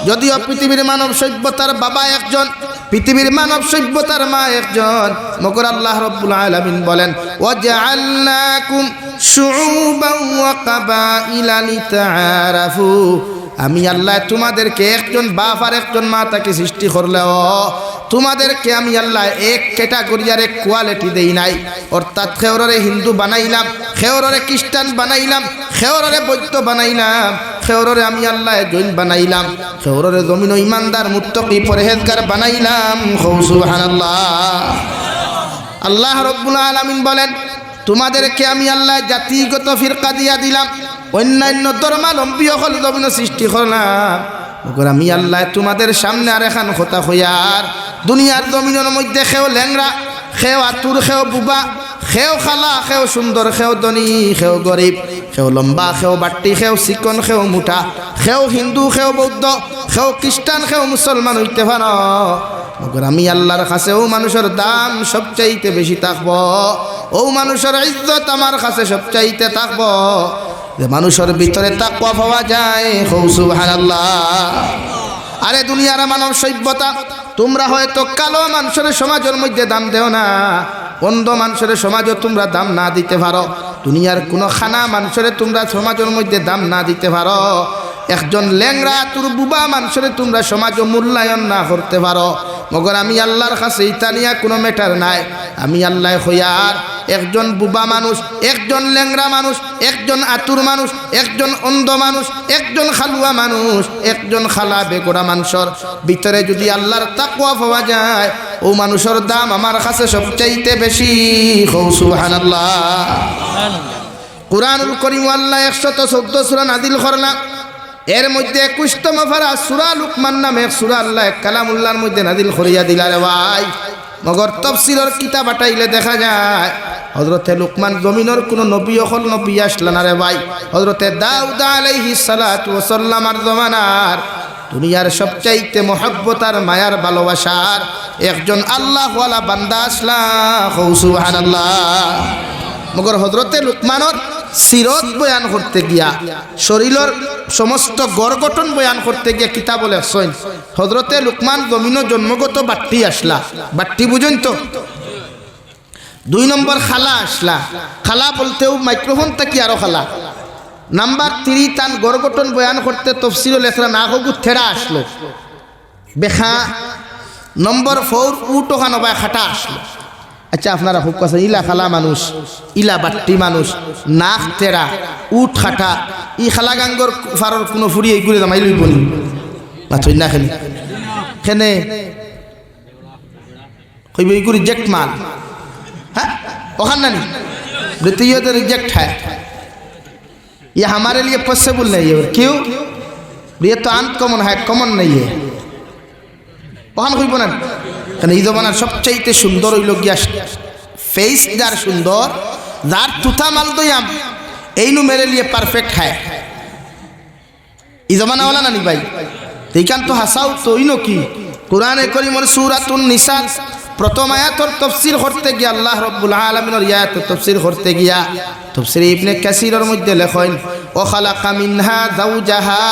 যদিও পৃথিবীর মানব সভ্যতার বাবা একজন, পৃথিবীর মানব সভ্যতার মা একজন, মগর আল্লাহ রব্বুল আলামিন বলেন, ওয়াজআলনাকুম শুউবান ওয়া কাবাইলা লিতাআরাফু। আমি আল্লাহ তোমাদেরকে একজন বাপ আর একজন মা তাকে সৃষ্টি করলেও তোমাদেরকে আমি আল্লাহ এক ক্যাটাগরি আর এক কোয়ালিটি দেই নাই। অর্থাৎ খেওররে হিন্দু বানাইলাম, খেওররে খ্রিস্টান বানাইলাম, খেওররে বৌদ্ধ বানাইলাম, খেওররে আমি আল্লাহ জৈন বানাইলাম, খেওররে জমিন ইমানদার মুত্তাকি পরহেজগার বানাইলাম। সুবহানাল্লাহ। আল্লাহ রব্বুল আলামিন বলেন, তোমাদেরকে আমি আল্লাহ জাতিগত ফিরকা দিয়া দিলাম, অন্যান্য ধর্মাবলম্বী হল জমিন সৃষ্টি করলাম। আমি আল্লাহ তোমাদের সামনে আর এখন কথা হইয়ার দুনিয়ার জমিনের মধ্যে খেও ল্যাংরা, খেও আতুর, খেও বুবা, খেও খালা, খেও সুন্দর, খেও ধনী, খেও গরিব, খেও লম্বা, খেও বাট্টি, খেও চিকন, খেও মুঠা, খেও হিন্দু, খেও বৌদ্ধ, খেও খ্রিস্টান, খেও মুসলমান হইতে পারো। আমি আল্লাহর কাছে ও মানুষের দাম সবচাইতে বেশি থাকবো, ও মানুষের ইজ্জত আমার কাছে সবচাইতে থাকবো যে মানুষের ভিতরে তাকওয়া পাওয়া যায়। সুবহানাল্লাহ। আরে দুনিয়ার মানব সভ্যতা, তোমরা হয়তো কালো মানুষের সমাজের মধ্যে দাম দেও না, অন্ধ মানুষের সমাজও তোমরা দাম না দিতে পারো, দুনিয়ার কোনো খানা মানুষের তোমরা সমাজের মধ্যে দাম না দিতে পারো, একজন ল্যাংরা তুর বুবা মানুষের তোমরা সমাজও মূল্যায়ন না করতে পারো। মগর আমি আল্লাহর কাছে ইতালিয়া কোনো ম্যাটার নাই। আমি আল্লাহ হইয়ার একজন বুবা মানুষ, একজন ল্যাংরা মানুষ, একজন আতুর মানুষ, একজন অন্ধ মানুষ, একজন খালুয়া মানুষ, একজন খালা বেগোড়া মানুষের ভিতরে যদি আল্লাহর তাকওয়া পাওয়া যায়, ও মানুষের দাম আমার কাছে সবচাইতে বেশি। সুবহানাল্লাহ। কুরআনুল কারীম আল্লাহ 114 সূরা নাযিল করলেন, এর মধ্যে 21তম পারা সূরা লুকমান নামে এক সূরা আল্লাহ কালামুল্লাহর মধ্যে নাযিল করিয়া দিলারে ভাই। মগর তফসিলের কিতাব আটাইলে দেখা যায় হযরতে লুকমান জমিনের কোনো নবী হল নবী আসলেন না রে ভাই। হযরতে দাউদ আলাইহিস সালাতু ওয়াস সালামের জমানার দুনিয়ার সবচাইতে মহব্বত আর মায়ার ভালোবাসার একজন আল্লাহওয়ালা বান্দা আসলা সুবহানাল্লাহ। মগর হযরতে লুকমানের সিরত বয়ান করতে গিয়া শরীরের সমস্ত গড়-গঠন বয়ান করতে গিয়া কিতাব লেখছেন হযরতে লুকমান জমিনো জন্মগত বাট্টি আসলা। বাট্টি বুঝেন তো? 2 নম্বর খালা আসলা। খালা বলতেও মাইক্রোফোন থাকি আরো খালা। নাম্বার 3 তান গড়-গঠন বয়ান করতে তফসির লেখরা না হগু থেরা আসলো বেখা। নম্বর 4 উটো খানবায় খাটা আসলো। আচ্ছা আপনারা খুব কথা ইলা খালা মানুষ, ইলা বাট্টি মানুষ, নাক তেরা, উঠ খাটা, ই খালা গাঙ্গর ফারর কোনো ফুরি এই করে দামাই লই বলি মাথই না খেলে খেনে কইব এই করে রিজেক্ট মাল। হ্যাঁ ওখান নানি বৃত্তীয় तो रिजेक्ट है, ये हमारे लिए पॉसिबल नहीं है। क्यों? ये तो अनकॉमन है, कॉमन नहीं है। ওখান কইব না কারণ এই জমানার সবচাইতে সুন্দর হইল গিয়া ফেস যার সুন্দর, যার তুথা মাল দয়াম এই নু মেরে লিয়ে পারফেক্ট হয়। এই জমানা ওলা নানি ভাই এইখান তো হাসাও তো ইনো কি কোরআনে করিমের সূরাতুন নিসা প্রথম আয়াতর তাফসীর করতে গিয়া আল্লাহ রাব্বুল আলামিনের আয়াত তাফসীর করতে গিয়া তাফসীর ইবনে কাসিরের মধ্যে লেখেন ও খালাকা মিনহা যাওজাহা।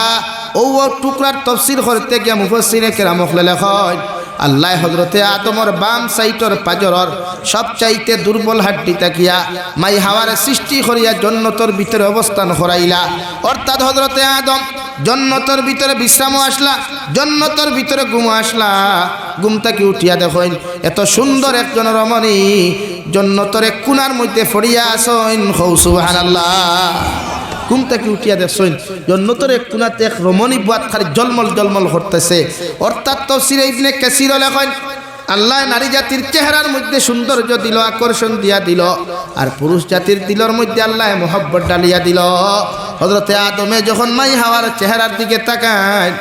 ও টুকরার তাফসীর করতে গিয়া মুফাসসিরে কেরাম লেখেন আল্লাহ হযরতে আদমর বাম সাইটর পাজরর সবচাইতে দুর্বল হাড্ডি তাকিয়া মাই হাওয়ার সৃষ্টি করিয়া জান্নাতের ভিতরে অবস্থান করাইলা। অর্থাৎ হযরতে আদম জান্নাতের ভিতরে বিশ্রাম আসলা, জান্নাতের ভিতরে ঘুম আসলা। ঘুম থেকে উঠিয়া দেখেন এত সুন্দর একজন রমণী জান্নাতের এক কোণার মধ্যে পড়িয়া আছেন সুবহানাল্লাহ। ঘুম থেকে উঠিয়া দেখছেন জান্নাতের এক কোণাতে এক রমণী বাত খালি জলমল জলমল করতেছে। অর্থাৎ তাফসীরে ইবনে কাসির লেখেন আল্লাহ নারী জাতির চেহারার মধ্যে সৌন্দর্য দিল, আকর্ষণ দিয়া দিল, আর পুরুষ জাতির দিলর মধ্যে আল্লাহ মোহব্বত ডালিয়া দিল। হযরতে আদমে যখন মাই হাওয়ার চেহারার দিকে তাকায়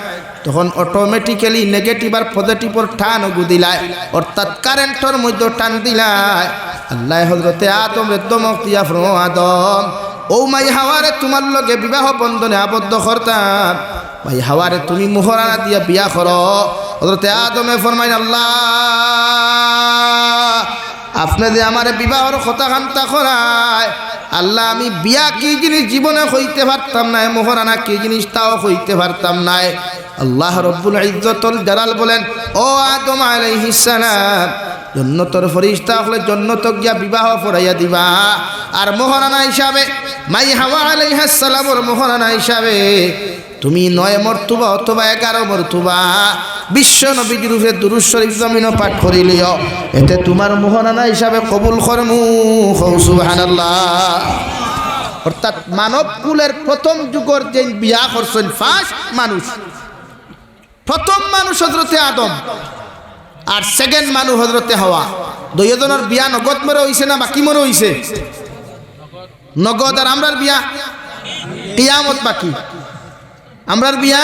তখন অটোমেটিক্যালি নেগেটিভ আর পজিটিভর টান দিলায়, অর্থাৎ কারেন্টর মধ্যে টান দিলায়। আল্লাহ হযরতে আদমের দমক দিয়া ফরমাও আদম ও মাই হাওয়ারে তোমার লগে বিবাহ বন্ধনে আবদ্ধ করতাম, মাই হাওয়ারে তুমি মোহরানা দিয়া বিয়া করো। হযরতে আদমে ফরমাইন আল্লাহ আপনি যে আমারে বিবাহর কথা কান্তা করায় আল্লাহ আমি বিয়া কি জিনিস জীবনে হইতে পারতাম না, মোহরানা কি জিনিস তাও হইতে পারতাম না। আল্লাহ রব্বুল ইজ্জতুল জালাল বলেন ও আদম আলাইহিস সালাম জান্নাতের ফেরেশতা হলে জান্নাতক গিয়া বিবাহ পড়াইয়া দিবা, আর মোহরানা হিসাবে মাই হাওয়া আলাইহিস সালামের মোহরানা হিসাবে তুমি 9 মর্তবা অথবা 11 মর্তবা বিশ্ব নবীর রূপে দুরূদ শরীফ জমিনও পাঠ করিলিও, এতে তোমার মোহরানা হিসাবে কবুল করমু সুবহানাল্লাহ। অর্থাৎ মানব কুলের প্রথম যুগের যে বিয়া করছেন ফার্স্ট মানুষ, প্রথম মানুষ হযরতে আদম, আর সেকেন্ড মানুষ হযরতে হাওয়া। দুইজনের বিয়া নগদ মরে হইছে না বাকি মরে হইছে? নগদ। আর আমরার বিয়া কিয়ামত বাকি। আমরার বিয়া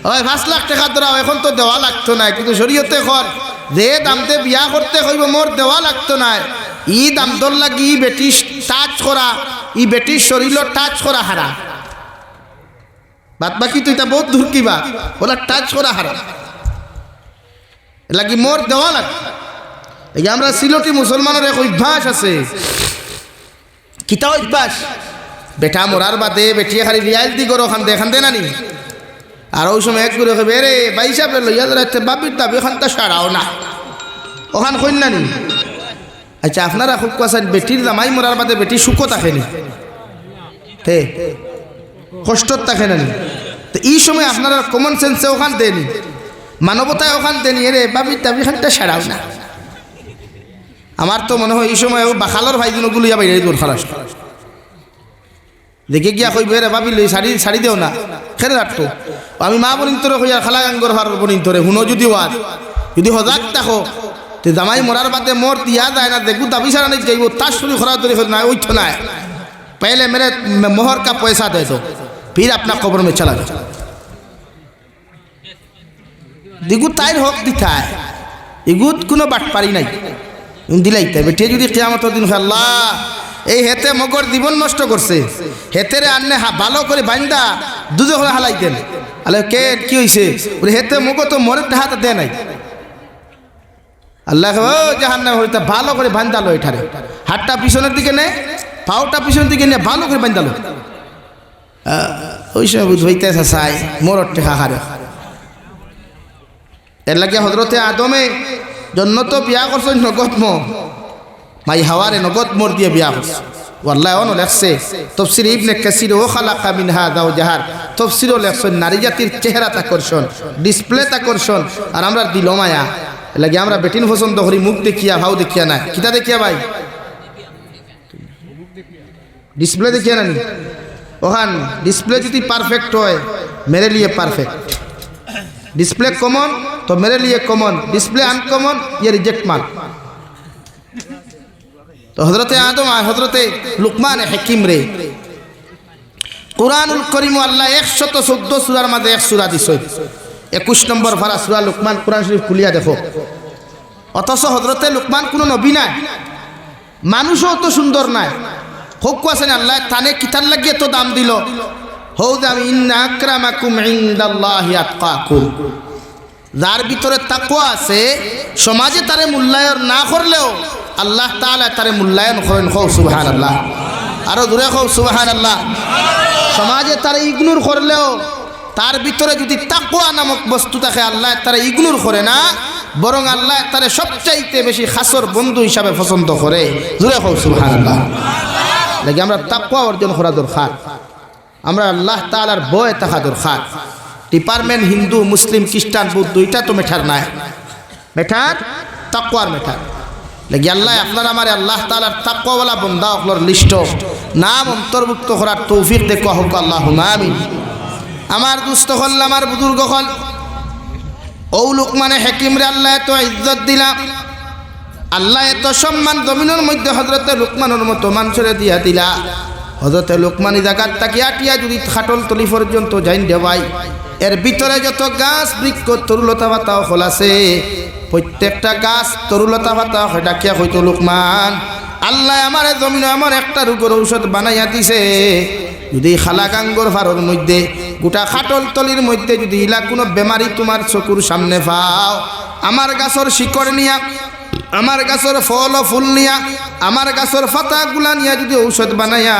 হয় 5 লাখ টাকা ধরাও, এখন তো দেওয়া লাগতো না, কিন্তু শরীয়তে কর যে দামতে বিয়া করতে হইব মোর দেওয়া লাগতো না। ই দাম দর লাগি বেটি টাচ করা, ই বেটির শরীর টাচ করা হারা, বাদ বাকি তো এটা বহুত দূর কিবা ওলা টাচ করা হারা লাগি মোর দেওয়া লাগ। এই আমরা সিলটি মুসলমানের এক অভ্যাস আছে, কিতা অভ্যাস? বেটা মরার বাদে বেটিয়ে খালি রিয়াল দি করো খান দে নানি, আর ওই সময় এক করে হবে রে ভাই সাহেব লইয়া যাচ্ছে বাবির দাবি ওখানটা সারাও না ওখান কইন নানি। আচ্ছা আপনারা খুব কাছেন বেটির দামাই মরার বাদে বেটি সুখও থাকেনি, তে কষ্ট থাকে নানি। তো এই সময় আপনারা কমন সেন্সে ওখান দেনি, মানবতায় ওখান দেনি রে বাবির দাবি খানটা সারাও না। আমার তো মনে হয় এই সময় বাখালোর ভাইগুলোগুলো যাবে দূর খালাস দেখে গিয়া কইবে রে ভাবি লই শাড়ি শাড়ি দেও না খেলে রাখতো। আমি মা বলিন তোরে কইয়া খালা গাঙ্গর ভার বলিন তোরে হুনো যদি ওয়াদ যদি হজাক থাকো তে জামাই মরার বাদে মোর দিয়া যায় না দেখু দাবি সারা नहीं যাইব তার শুরু করা ধরে না ওই তো না पहले मेरे मोहर का पैसा दे दो फिर अपना कब्र में चला जाओ। दिगु ताइर हक दिता है इगुत কোনো বাট পারি নাই দিলাইতে বেটে যদি কিয়ামতের দিন আল্লাহ এই হেতে মগর জীবন নষ্ট করছে হেতেরে আন্নে ভালো করে বান্দা দুজে করে হালাই দেন আলে কে কি হইছে বলে হেতে মুগো তো মরে হাতে দে নাই আল্লাহ ও জাহান্নাম হইতা ভালো করে বান্ধালো এঠারে হাতটা পিছনের দিকে নে পাউটা পিছনের দিকে নিয়ে ভালো করে বান্ধালো ওই সময় বুঝাইতেছে চাই মরর টেকা হারে এর লাগে হজরতে আদমে জন্য তো বিয়া করছেন নগদ মাই হাওয়ারে নগদ মোর দিয়ে বিয়া করছে ওয়াল্লাহ অন লেখছে তফসির ইবনে কাসির ও খালাকা মিনহা যাওজাহার তফসিরও লেখছেন নারী জাতির চেহারাত আকর্ষণ ডিসপ্লে আকর্ষণ আর আমরা দিল মায়া লাগে আমরা বেটিন পছন্দ করি মুখ দেখিয়া ভাও দেখিয়া না কিতা দেখিয়া ভাই ডিসপ্লে দেখিয়া না ওখান ডিসপ্লে যদি পারফেক্ট হয় মেরে লিয়ে পারফেক্ট ডিসপ্লে কমন तो मेरे लिए कॉमन डिस्प्ले अनकॉमन ये रिजेक्ट माल तो हजरत आदम हजरत लुकमान हकीम रे कुरानुल करीम अल्लाह 114 सूरार मध्य एक सूरा दिसो 21 नम्बर पारा सूरा लुकमान कुरान शरीफ खुलिया देखो অথচ হযরতে লুকমান কোনো নবী নাই মানুষও তো সুন্দর নাই হোক আছেন আল্লাহ তানে কিতার লাগিয়ে তো দাম দিল হৌ দাম ইন্না আকরামাকুম ইনদাল্লাহি আতকাকুম যার ভিতরে তাকওয়া আছে সমাজে তারে মূল্যায়ন না করলেও আল্লাহ তাআলা তারে মূল্যায়ন করেন হৌ সুবহানাল্লাহ আরো দূরে হৌ সুবহানাল্লাহ সমাজে তারে ইগনোর করলেও তার ভিতরে যদি তাকওয়া নামক বস্তু থাকে আল্লাহ তারে ইগনোর করে না বরং আল্লাহ তারে সবচাইতে বেশি খাসর বন্ধু হিসাবে পছন্দ করে দূরে হৌ সুবহানাল্লাহ লাগে আমরা তাকওয়া অর্জন করা দরকার আমরা আল্লাহ তাআলার ভয় থাকা দরকার ডিপার্টমেন্ট হিন্দু মুসলিম খ্রিস্টান বৌদ্ধ এটা তো মেঠার নাই মেঠার তাকওয়ার মেঠার লাগে আল্লাহ আপনার আমার আল্লাহ তাআলার তাকওয়াওয়ালা বান্দা আপনার লিস্ট নাম অন্তর্ভুক্ত করার তৌফিক দেখো হোক আল্লাহুম্মা আমিন আমার দুস্থ হল আমার বুজুর্গ হল ও লুকমানে হাকিম রে আল্লাহ এত ইজ্জত দিলাম আল্লাহ এত সম্মান জমিনের মধ্যে হযরতে লুকমানের মতো মানুষরে দিয়া দিলা হযরতে লুকমান জায়গার তাকিয়া টিয়া যদি খাটল তলি পর্যন্ত যাইন দেবাই এর ভিতরে যত গাছ বৃক্ষ তরুলতা পাতা ফল আছে প্রত্যেকটা গাছ তরুলতা পাতা সেটা কিয়া হইতো লুকমান আল্লাহ আমার জমিনে আমার একটা রোগের ঔষধ বানাইয়া দিছে যদি খালাকাঙ্গর ফারর মধ্যে গোটা খাটল তলির মধ্যে যদি ইলা কোনো বেমারি তোমার চকুর সামনে পাও আমার গাছর শিকড় নিয়া আমার গাছর ফল ফুল নিয়া আমার গাছর পাতাগুলা নিয়া যদি ঔষধ বানাইয়া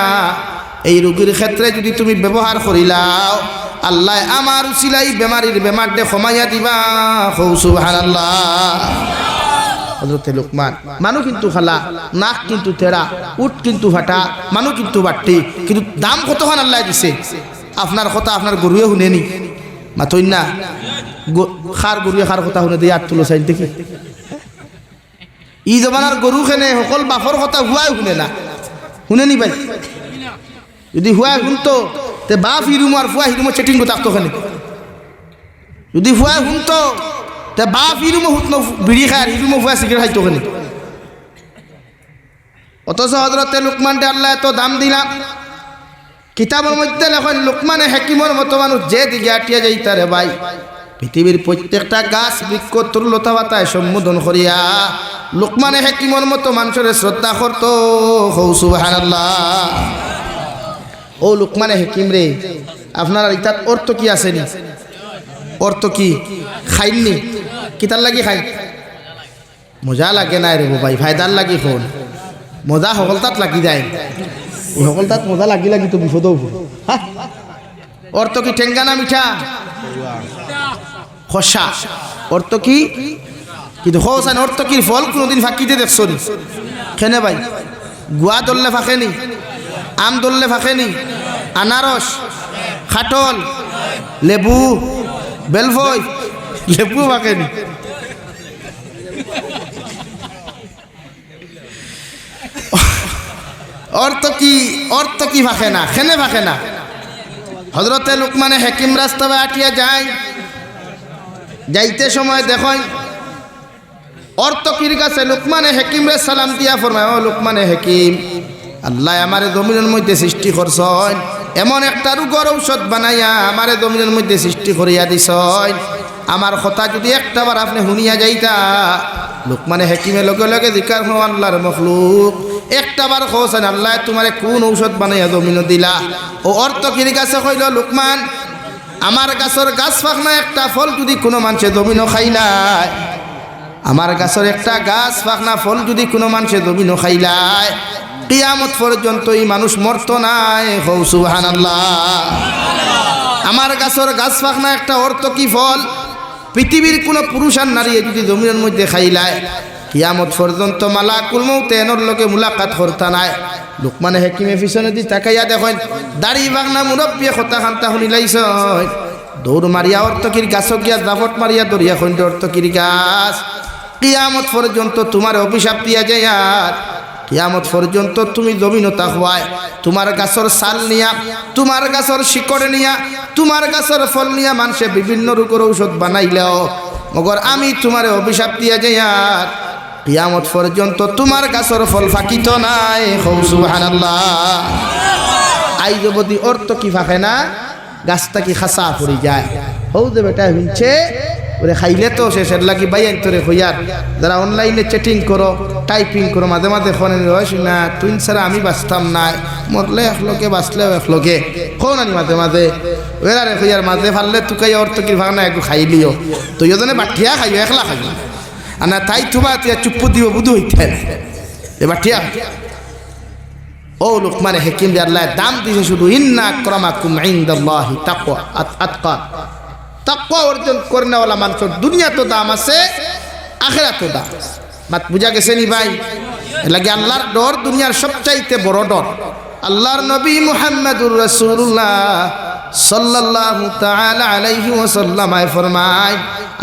এই রোগীর ক্ষেত্রে যদি তুমি ব্যবহার করিলাও আল্লাহ আমার উসিলাই বেমারির বেমারটা কমাইয়া দিবা সুবহানাল্লাহ হযরত লুকমান মানু কিন্তু খালা নাক কিন্তু তেরা উট কিন্তু ফাটা মানু কিন্তু বাট্টি কিন্তু দাম কতখান আল্লাহ দিছে আপনার কথা আপনার গরুয়ে শুনেনি মাতই না খার গরুয়ে খার কথা শুনে দিয়ে আর তুলো চাই দেখি ই জমানার গরু খেনে সকল বাপর কথা হুয়াই শুনে না শুনেনি ভাই যদি হুয়াই শুনতো তে বাপ হিরুম আর ফুয়া হিরুমো চেটিং থাকতো ওখানে যদি ফুয়া শুনতো তে বাপ হিরুমো শুনতো বিড়ি খায় আর হিরুমো ফুয়া সিগারেট খাইতো ওখানে অথচ হযরতে লুকমানকে আল্লাহ এত দাম দিলাম কিতাবের মধ্যে লেখেন লুকমানে হাকিমের মতো মানুষ যে দিকে আটিয়া যাইতারে ভাই পৃথিবীর প্রত্যেকটা গাছ বৃক্ষ তরুলতা পাতায় সম্বোধন করিয়া লুকমানে হাকিমের মতো মানুষের শ্রদ্ধা করতো সুবহানাল্লাহ ও লুকমানে হাকিম রে আপনার ইতাত অর্থ কি আসেনি অর্থ কি খাইননি কিতার লাগি খাই মজা লাগে না রে ভাই ফায়দার লাগি ফোন মজা সকলতাত লাগি যায় এই সকলতাত মজা লাগি লাগি তো বিপদও অর্থ কি ঠেঙ্গানা মিঠা খসা অর্থ কি কিন্তু খোসান অর্থ কি ফল কোনোদিন ফাঁকিতে দেখছো নি খেনে ভাই গুয়া দললে ফাঁকেনি আম দললে ফাঁকেনি আনারস খাটল লেবু বেলফই লেবু ফাঁকেনি অর্থ কি ফাঁকে না খেনে ফাঁকে না হযরতে লুকমানে হাকিম রাস্তায় আটিয়া যায় যাইতে সময় দেখেন অর্থকির কাছে লুকমানে হাকিম রে সালাম দিয়া ফরমায় ও লুকমানে হাকিম আল্লাহ আমারে জমিনের মধ্যে সৃষ্টি করছেন এমন একটা রোগের ঔষধ বানাইয়া আমারে জমিনের মধ্যে সৃষ্টি করিয়া দিছেন আমার কথা যদি একটাবার আপনি শুনিয়া যাইতা লুকমানে হাকিমে লগে লগে জিকার হো আল্লাহর মখলুক একটাবার খোসেন আল্লাহ তোমারে কোন ঔষধ বানাইয়া জমিন দিলা ও অর্থকির কাছে কইল লুকমান আমার গাছের গাছ ফাঁকনা একটা ফল যদি কোনো মানুষে জমিনও খাইলায়, আমার গাছের একটা গাছ ফাঁকনা ফল যদি কোনো মানুষে জমিনও খাইলায়, কিয়ামত পর্যন্ত এই মানুষ মরত নাই। হৌ সুবহানাল্লাহ। আমার গাছের গাছ ফাঁকনা একটা অর্থ কি ফল, পৃথিবীর কোনো পুরুষ আর নারী যদি জমিনের মধ্যে খাইলায়, কিয়ামত পর্যন্ত মালাকুল মউত এনর লোকে মুলাকাত করতা নাই। লোকমানে হেকিমে পিছনে দি তাকাইয়া দেখেন দাড়ি বাগনা মুরব্বী কথা খান্তা শুনিলাইছ, দৌড় মারিয়া অর্থকির গাছ গিয়া জাফট মারিয়া দরিয়া খন্ড অর্থকির গাছ। কিয়ামত পর্যন্ত তোমার অভিশাপ দিয়া যায়, আর কিয়ামত পর্যন্ত তুমি জমিনতা হওয়ায় তোমার গাছের সাল নিয়া, তোমার গাছের শিকড় নিয়া, তোমার গাছের ফল নিয়া মানুষে বিভিন্ন রোগের ঔষধ বানাইলেও মগর আমি তোমার অভিশাপ দিয়া যাই, আর কিয়ামত পর্যন্ত তোমার গাছের ফল ফাঁকিত নাই। হৌ সুবহানাল্লাহ। আই যদি অর্থ কি ফাঁকে না, গাছটা কি খাসা পড়ে যায়। হৌ যে বেটা হিনছে ওরে খাইলে তো শেষের লাগি বাইন তোরে হইয়ার, যারা অনলাইনে চ্যাটিং করো, টাইপিং করো, মাঝে মাঝে ফোনে রয়েছি না তুই ছাড়া আমি বাঁচতাম নাই, মরলে একলোকে বাঁচলেও একলোকে ফোন আনি মাঝে মাঝে ওরা রে হইয়ার মাঝে ফাললে তুকাই অর্থ কি ভাগ না একটু খাইলিও তুই ওজনে বাঠিয়া খাইও, একলা খাইও আর না তাই থুবা তিয়া চুপ দিব বুধু হইতে এবার ঠিয়া। ও লোকমানে হেকিম দিয়ে আল্লাহ দাম দিয়েছে শুধু, ইন্না আক্রামাকুম ইনদাল্লাহি তাকওয়া, আতকা তাকওয়া অর্জন করেনেওয়ালা মানুষের দুনিয়া তো দাম আছে, আখিরাত তো দাম। মাত বুঝা গেছে নি ভাই? লাগে আল্লাহর ডর দুনিয়ার সবচাইতে বড় ডর। আল্লাহর নবী মুহাম্মদুর রাসূলুল্লাহ সাল্লাল্লাহু তাআলা আলাইহি ওয়াসাল্লাম ফরমায়,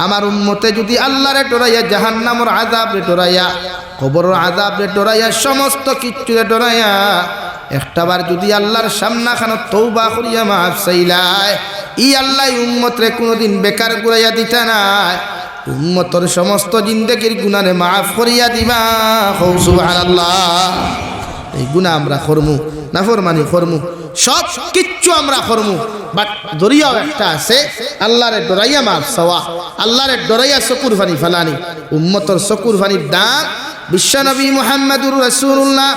আমার উম্মতে যদি আল্লাহরে ডরাইয়া, জাহান্নামের আযাবরে ডরাইয়া, কবরের আযাবরে ডরাইয়া, সমস্ত কিচ্ছুরে ডরাইয়া একটাবার যদি আল্লাহর সামনাখানে তওবা করিয়া মাফ চাইলায়, ই আল্লাহ উম্মতরে কোনোদিন বেকার ঘুরাইয়া দিতা নাই, উম্মতর সমস্ত জিন্দেগির গুনাহে মাফ করিয়া দিবা। হৌ সুবহানাল্লাহ। এই গুনাহ আমরা করমু, নাফরমানি করমু, সব কিচ্ছু আমরা করমু, বাট দরিয়াও একটা আছে আল্লাহরে ডরাইয়া মাফ চাওয়া, আল্লাহরে ডরাইয়া চকুর পানি ফেলানি। উম্মতর চকুর পানির দাম বিশ্বনবী মুহাম্মদুর রাসূলুল্লাহ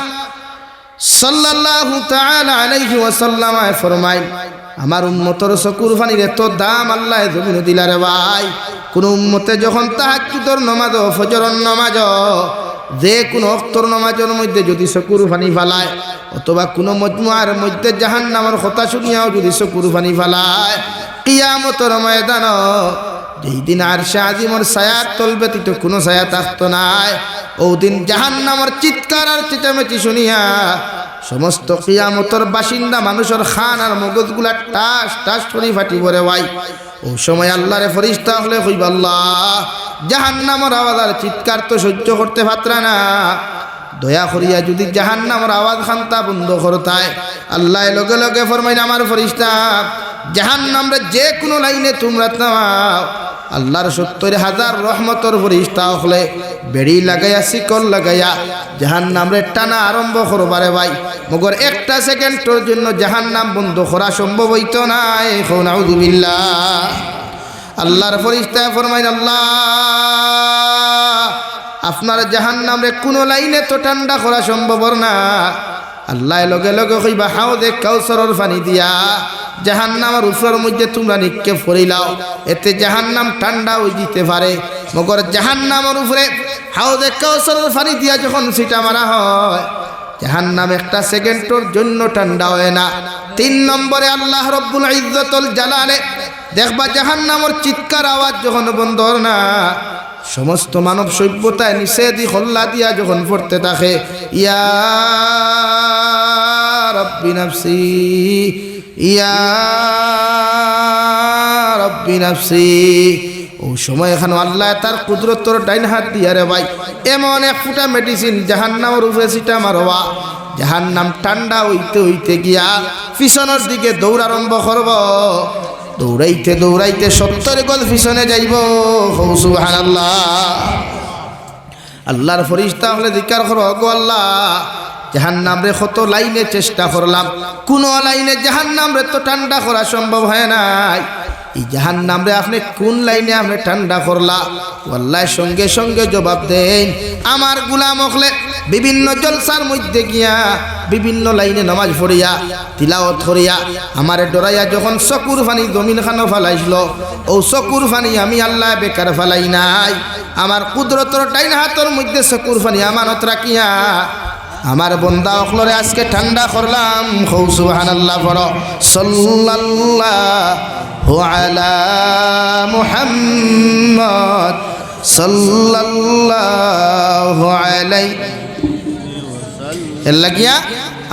সাল্লাল্লাহু তাআলা আলাইহি ওয়াসাল্লাম ফরমায়, আমার উম্মতর চকুর পানির এত দাম আল্লাহ জমিন দিলা রে ভাই। কোন উম্মতে যখন তাহাজ্জুদের নামাজ, ফজরের নামাজ, যে কোনো ওয়াক্তের নামাজের মধ্যে যদি চকুর পানি ফেলায়, অথবা কোনো মজমুআর মধ্যে জাহান্নামের কথা শুনিয়াও যদি চকুর পানি ফেলায়, কিয়ামতের ময়দান যেই দিন আরশে আজিমের ছায়ার তল ব্যতীত কোনো ছায়া থাকতো নাই, ওদিন জাহান্নামের চিৎকার আর চেঁচামেচি শুনিয়া সমস্ত কিয়ামতের বাসিন্দা মানুষের খান আর মগজগুলা টাস টাস করে ফাটিব রে ভাই। ও সময় আল্লাহরে ফেরেশতা হলে কইবা, আল্লাহ জাহান্নামের আওয়াজ আর চিৎকার তো সহ্য করতে পারতা না, দয়া করিয়া যদি জাহান্নামের আওয়াজ খান্তা বন্ধ করতায়। আল্লাহ লগে লগে ফরমাইন, আমার ফেরেশতা জাহান্নামরে যে কোনো লাইনে তোমরা নামাও, আল্লাহর ৭০,০০০ রহমতর ফেরেশতা হলে বেড়ি লাগাইয়া, শিকল লাগাইয়া জাহান্নামরে টানা আরম্ভ করবারে ভাই। মগর একটা সেকেন্ডের জন্য জাহান্নাম বন্ধ করা সম্ভব হইতো না। নাউযুবিল্লাহ। আল্লাহর ফেরেশতা ফরমাইন, আল্লাহ আপনার জাহান্নামরে কোনো লাইনে তো ঠান্ডা করা সম্ভব না। আল্লাহ লগে লগে কইবা, হাউদে কাউসারের পানি দিয়া জাহান্নামের উপরের মধ্যে তোমরা নিক্ষেপ করিলাও, এতে জাহান্নাম ঠান্ডা হয়ে যেতে পারে। মগর জাহান্নামের উপরে হাউদে কাউসারের পানি দিয়া যখন ছিটা মারা হয়, জাহান্নাম একটা সেকেন্ডের জন্য ঠান্ডা হয় না। ৩ নম্বরে আল্লাহ রব্বুল ইজ্জতুল জালালে দেখবা জাহান্নামের চিৎকার আওয়াজ যখন বন্ধ না, সমস্ত মানব সভ্যতায় নিষেধি হল্লা দিয়া যখন পড়তে থাকে, ইয়া রাব্বি নাফসি, ইয়া রাব্বি নাফসি। ও সময় এখানে আল্লাহ তার কুদরতর ডাইন হাত দিয়া রে ভাই এমন এক ফুটা মেডিসিন জাহান্নামের উপরে ছিটা মারবা, জাহান্নাম ঠান্ডা হইতে হইতে গিয়া পিছনের দিকে দৌড় আরম্ভ করব। দৌড়াইতে দৌড়াইতে ৭০ গজ পিছনে যাইব। সুবহানাল্লাহ। আল্লাহর ফেরেশতা হলে জিকির করো, গো আল্লাহ জাহান্নামরে কত লাইনে চেষ্টা করলাম, কোন লাইনে জাহান্নামরে তো ঠান্ডা করা সম্ভব হয় নাই। এই জাহান্নামরে আপনি কোন লাইনে আপনি ঠান্ডা করলা? আল্লাহ সঙ্গে সঙ্গে জবাব দেন, আমার গোলাম হলে বিভিন্ন জলসার মধ্যে গিয়া বিভিন্ন লাইনে নামাজ পড়িয়া তিলাওয়াত করিয়া আমারে ডরাইয়া যখন চকুর ফানি জমিন খানো ফালাইছিল ও চকুর ফানি আমি আল্লাহ বেকার ফালাই নাই আমার কুদরতর ডাইন হাতের মধ্যে চকুর ফানি আমানত রাখিয়া আমার বন্দা অখলরে আজকে ঠান্ডা করলাম খৌ সুবহানাল্লাহ পড়ো সাল্লাল্লাহু আলা মুহাম্মদ সাল্লাল্লাহু আলাইহি এর লাগিয়া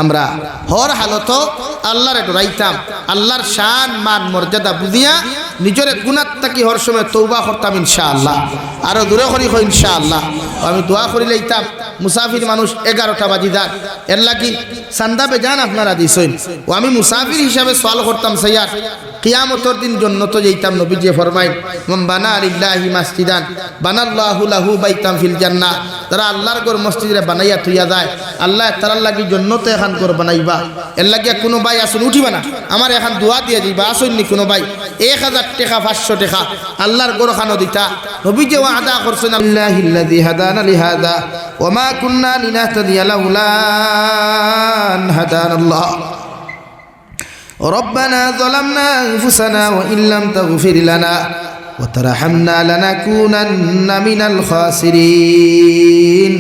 আমরা হর হালত আল্লাহরে ডরাইতাম আল্লাহর শান মান মর্যাদা বুঝিয়া নিজের গুনাত থাকি হর সময় তৌবা করতাম ইনশাআল্লাহ আরো দূরে করি হয় ইনশাআল্লাহ আমি দোয়া করি লইতাম মুসাফির মানুষ 11টা বাজিদার এর লাগি সান্দা বেজান আপনারা দিছেন ও আমি মুসাফির হিসাবে সওয়াল করতাম সাইয়াদ কিয়ামতের দিন জান্নাত যাইতাম নবীজি ফরমায় মান বানা লিল্লাহি মাসজিদান বানাল্লাহু লাহু বাইতাম ফিল জান্নাহ তারা আল্লাহর ঘর মসজিদে বানাইয়া তুইয়া যায় আল্লাহ তাআলার লাগি জান্নাতে এখন ঘর বানাইবা এর লাগি কোনো ভাই আসুন উঠিবা না আমার এখন দোয়া দিয়ে দিবা আসুন নি কোনো ভাই 1000 টাকা 500 টাকা আল্লাহর ঘর খানো দিতা নবীজি ওয়াদা করছেন আল্লাহিল্লাযী হাদানা লিহাদা ওয়া মা কুননা লিনাহতাদিয়া লাউলা আন হাদানাল্লাহ ربنا ظلمنا أنفسنا وإن لم تغفر لنا وترحمنا لنكونن من الخاسرين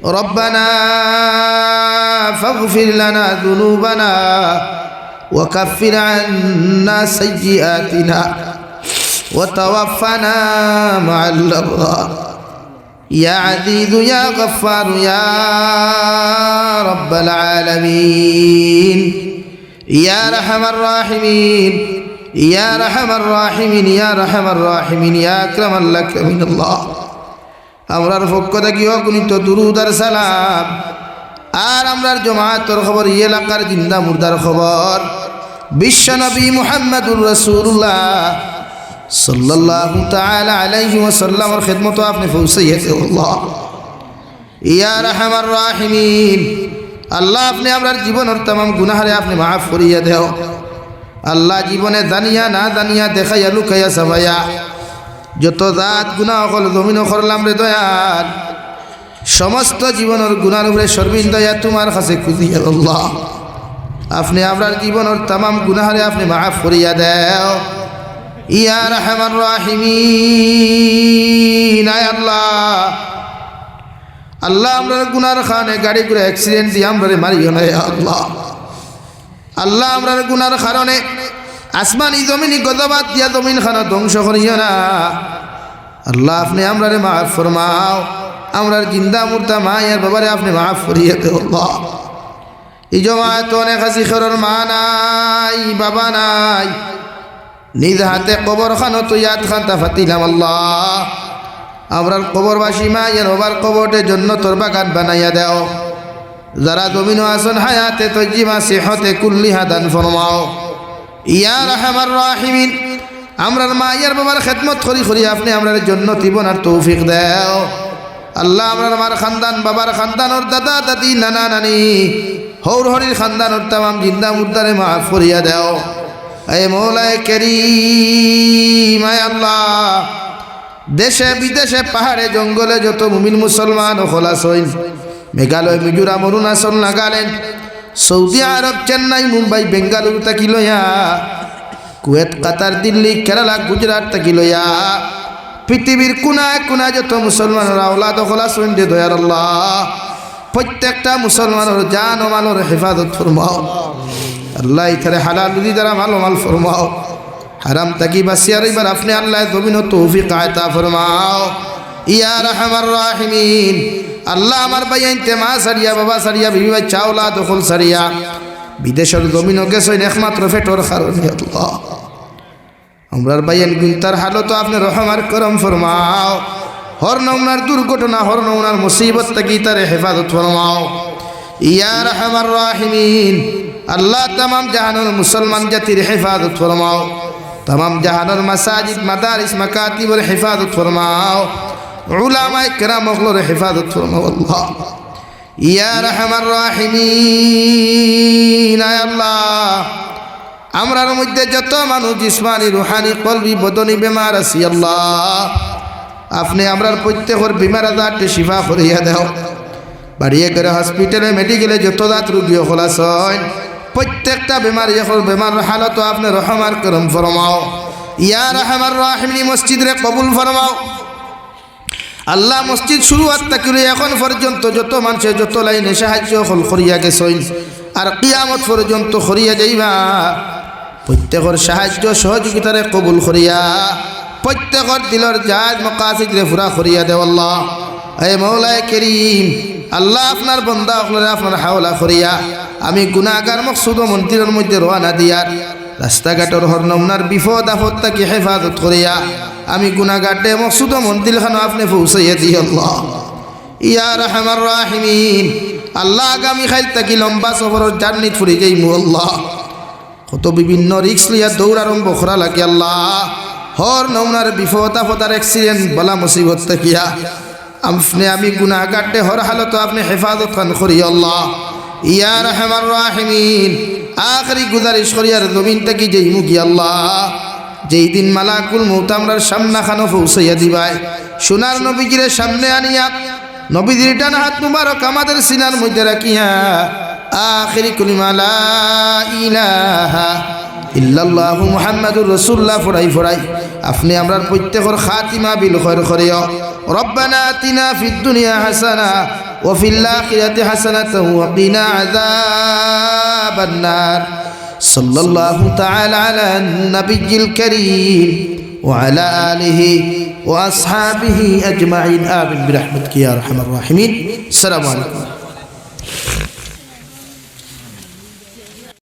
ربنا فاغفر لنا ذنوبنا وكفر عنا سيئاتنا وتوفنا مع الأبرار يا عزيز يا غفار يا رب العالمين يا رحم الراحمين يا رحم الراحمين يا رحم الراحمين يا أكرم الأكرمين الله আমরার পক্ষ থেকে অগণিত দুরূদ আর সালাম আর আমরার জামাতের খবর এই এলাকার জিন্দা মুর্দার খবর বিশ্ব নবী মুহাম্মদুর রাসূলুল্লাহ সাল্লাল্লাহু তাআলা আলাইহি ওয়াসাল্লামের খিদমত আপনি পৌঁছাইয়ে দেন আল্লাহ ইয়া রাহমার রাহিমিন আল্লাহ আপনি আমরার জীবনের तमाम গুনাহরে আপনি maaf করিয়া দাও আল্লাহ জীবনে জানিয়া না জানিয়া দেখাইয়া লুকাইয়া সাবাইয়া যত জাত গুনাহ হল জমিন করলাম রে দয়াল সমস্ত জীবনের গুনার উপরে সর্বিন দয়া তোমার কাছে খুঁজিয়া আল্লাহ আপনি আমরার জীবনের तमाम গুনাহরে আপনি maaf করিয়া দাও ইয়া রাহমার রাহিমিন আয় আল্লাহ আল্লাহ আমরার গুনার খানে গাড়ি করে অ্যাক্সিডেন্ট দিয়ে আমরারে মারিও না আল্লাহ আল্লাহ আমরার গুনার কারণে আসমানি জমিনি গজবাত দিয়া জমিন খানা ধ্বংস করিও না আল্লাহ আপনি আমরারে মাফ ফরমাও আমরার জিন্দা মুর্দা মায়ের বাবারে আপনি মাফ করিয়ে দেও আল্লাহ এই জমায়েত অনেক হাসি খরর মা নাই বাবা নাই নিজ হাতে কবর খানো তো ইয়াদ খান্তা ফাতিলাম আল্লাহ আমরার কবরবাসী মায়ের বাবার কবরের জন্য তোর বাগান বানাইয়া দাও যারা জমিন আসন হায়াতে তজ্জিমা সিহতে কুল্লিহা দান ফরমাও ইয়া রাহমার রাহিমিন আমরার মায়ের বাবার খেদমত করি করি আপনি আমরার জন্য জীবনের তৌফিক দাও আল্লাহ আমরার মার খানদান বাবার খানদানর দাদা দাদি নানা নানি হৌর হরির খানদানর তামাম জিন্দা মুর্দারে মাফ করিয়া দাও এ মৌলায়ে কারীম আয় আল্লাহ দেশে বিদেশে পাহাড়ে জঙ্গলে যত মুমিন মুসলমান খোলাস হইন মেঘালয় মিজোরাম অরুণাচল নাগাল্যান্ড সৌদি আরব চেন্নাই মুম্বাই বেঙ্গালুরু থাকি লইয়া কুয়েত কাতার দিল্লি কেরালা গুজরাট থাকি লইয়া পৃথিবীর কোনায় কোনায় যত মুসলমানের আওলাদ খোলাস হইন দে দয়ার আল্লাহ প্রত্যেকটা মুসলমানের জান ও মালের হেফাজত ফরমাও আল্লাহ ইথারে হালাল রুজি দ্বারা ভালো মাল ফরমাও হারাম তাকি বাসিয়ার এবার আপনি আল্লাহ জমিন তৌফিক আয়তা ফরমাও ইয়া রাহমার রাহিমিন আল্লাহ আমার ভাই আনতে মা সারিয়া বাবা সারিয়া বিবি বাচ্চা আওলাদ দখল সারিয়া বিদেশের জমিন গেছেন একমাত্র ফেটর কারণে আল্লাহ আমরার ভাই আন গুনতার হালত আপনি রহমার করম ফরমাও হর নমনার দুর্ঘটনা হর নমনার মুসিবত তাকি তারে হেফাজত ফরমাও ইয়া রাহমার রাহিমিন আল্লাহ तमाम জাহানের মুসলমান জাতির হেফাজত ফরমাও तमाम জাহানের মাসাজিদ মাদারিস মাকাতিবের হেফাজত ফরমাও উলামায়ে কেরাম ওগুলোর হেফাজত ফরমাও আল্লাহ ইয়া রাহমার রাহিমিন আয় আল্লাহ আমরার মধ্যে যত মানুষ জিসমানি রুহানি কলবি বদনি বেমার আছি আল্লাহ আপনি আমরার প্রত্যেকের বিমার আজারকে শিফা করিয়া দাও বাড়িয়ে করে হসপিটালে মেডিকেলে যত দাঁত রুগী খোলাস হয় প্রত্যেকটা বেমার এখন বেমার হালত আপনি রহমার করম ফরমাও ইয়া রহমার রাহিমিনী মসজিদ রে কবুল ফরমাও আল্লাহ মসজিদ শুরু আত্মা করে এখন পর্যন্ত যত মানুষের যত লাইনে সাহায্য হল করিয়া গেছইন আর কিয়ামত পর্যন্ত করিয়া যাইবা প্রত্যেকের সাহায্য সহযোগিতারে কবুল করিয়া প্রত্যেকের দিলর জাজ মকাসিদ রে পুরা করিয়া দেও আল্লাহ এ মৌলায়ে করিম আল্লাহ আপনার বন্দা আপনারা আপনার হাওলা করিয়া আমি গুনাহগার মকসুদ মন্দিরের মধ্যে রওনা দিয়ার রাস্তাঘাটের হর নমনার বিপদ আপদ থেকে হেফাজত করিয়া আমি গুনাহগারে মকসুদ মন্দির খানো আপনি পৌঁছাইয়া দিও আল্লাহ ইয়া রহমার রাহিমিন আল্লাহ আগামী খাইল থাকি লম্বা সফরের জার্নি ফুরি যাইমু আল্লাহ কত বিভিন্ন রিক্স লিয়া দৌড় আরম্ভ করা লাগে আল্লাহ হর নমনার বিপদ আপদার অ্যাক্সিডেন্ট বলা মুসিবত থাকিয়া আপনি আমি গুনাহগারে হর হালত আপনি হেফাজত খান করি আল্লাহ ইয়া রহমার রাহিমিন আখরি গুজারিশ করিয়ার জমিন থেকে যেই মুখী আল্লাহ যেই দিন মালাকুল মউত আমরার সামনা খানো পৌঁছাইয়া দিবাই সোনার নবীজিরে সামনে আনিয়া নবীজির ডান হাত মুবারক আমাদের সিনার মধ্যে রাখিয়া আখরি কলিমা লা ইলাহা ইল্লাল্লাহু মুহাম্মাদুর রাসূলুল্লাহ ফড়াই আপনি আমরার প্রত্যেকের খাতিমা বিল খৈর করিও রব্বানা আতিনা ফিদ দুনিয়া হাসানা ওয়া ফিল আখিরাতি হাসানাতাও ওয়া কিনা আযাবান নার সাল্লাল্লাহু তাআলা আলা নাবিয়্যিল কারীম ওয়া আলা আলিহি ওয়া আসহাবিহি আজমাইন আমিন বিরহমাতিকা ইয়া আরহামার রাহিমিন আসসালামু আলাইকুম।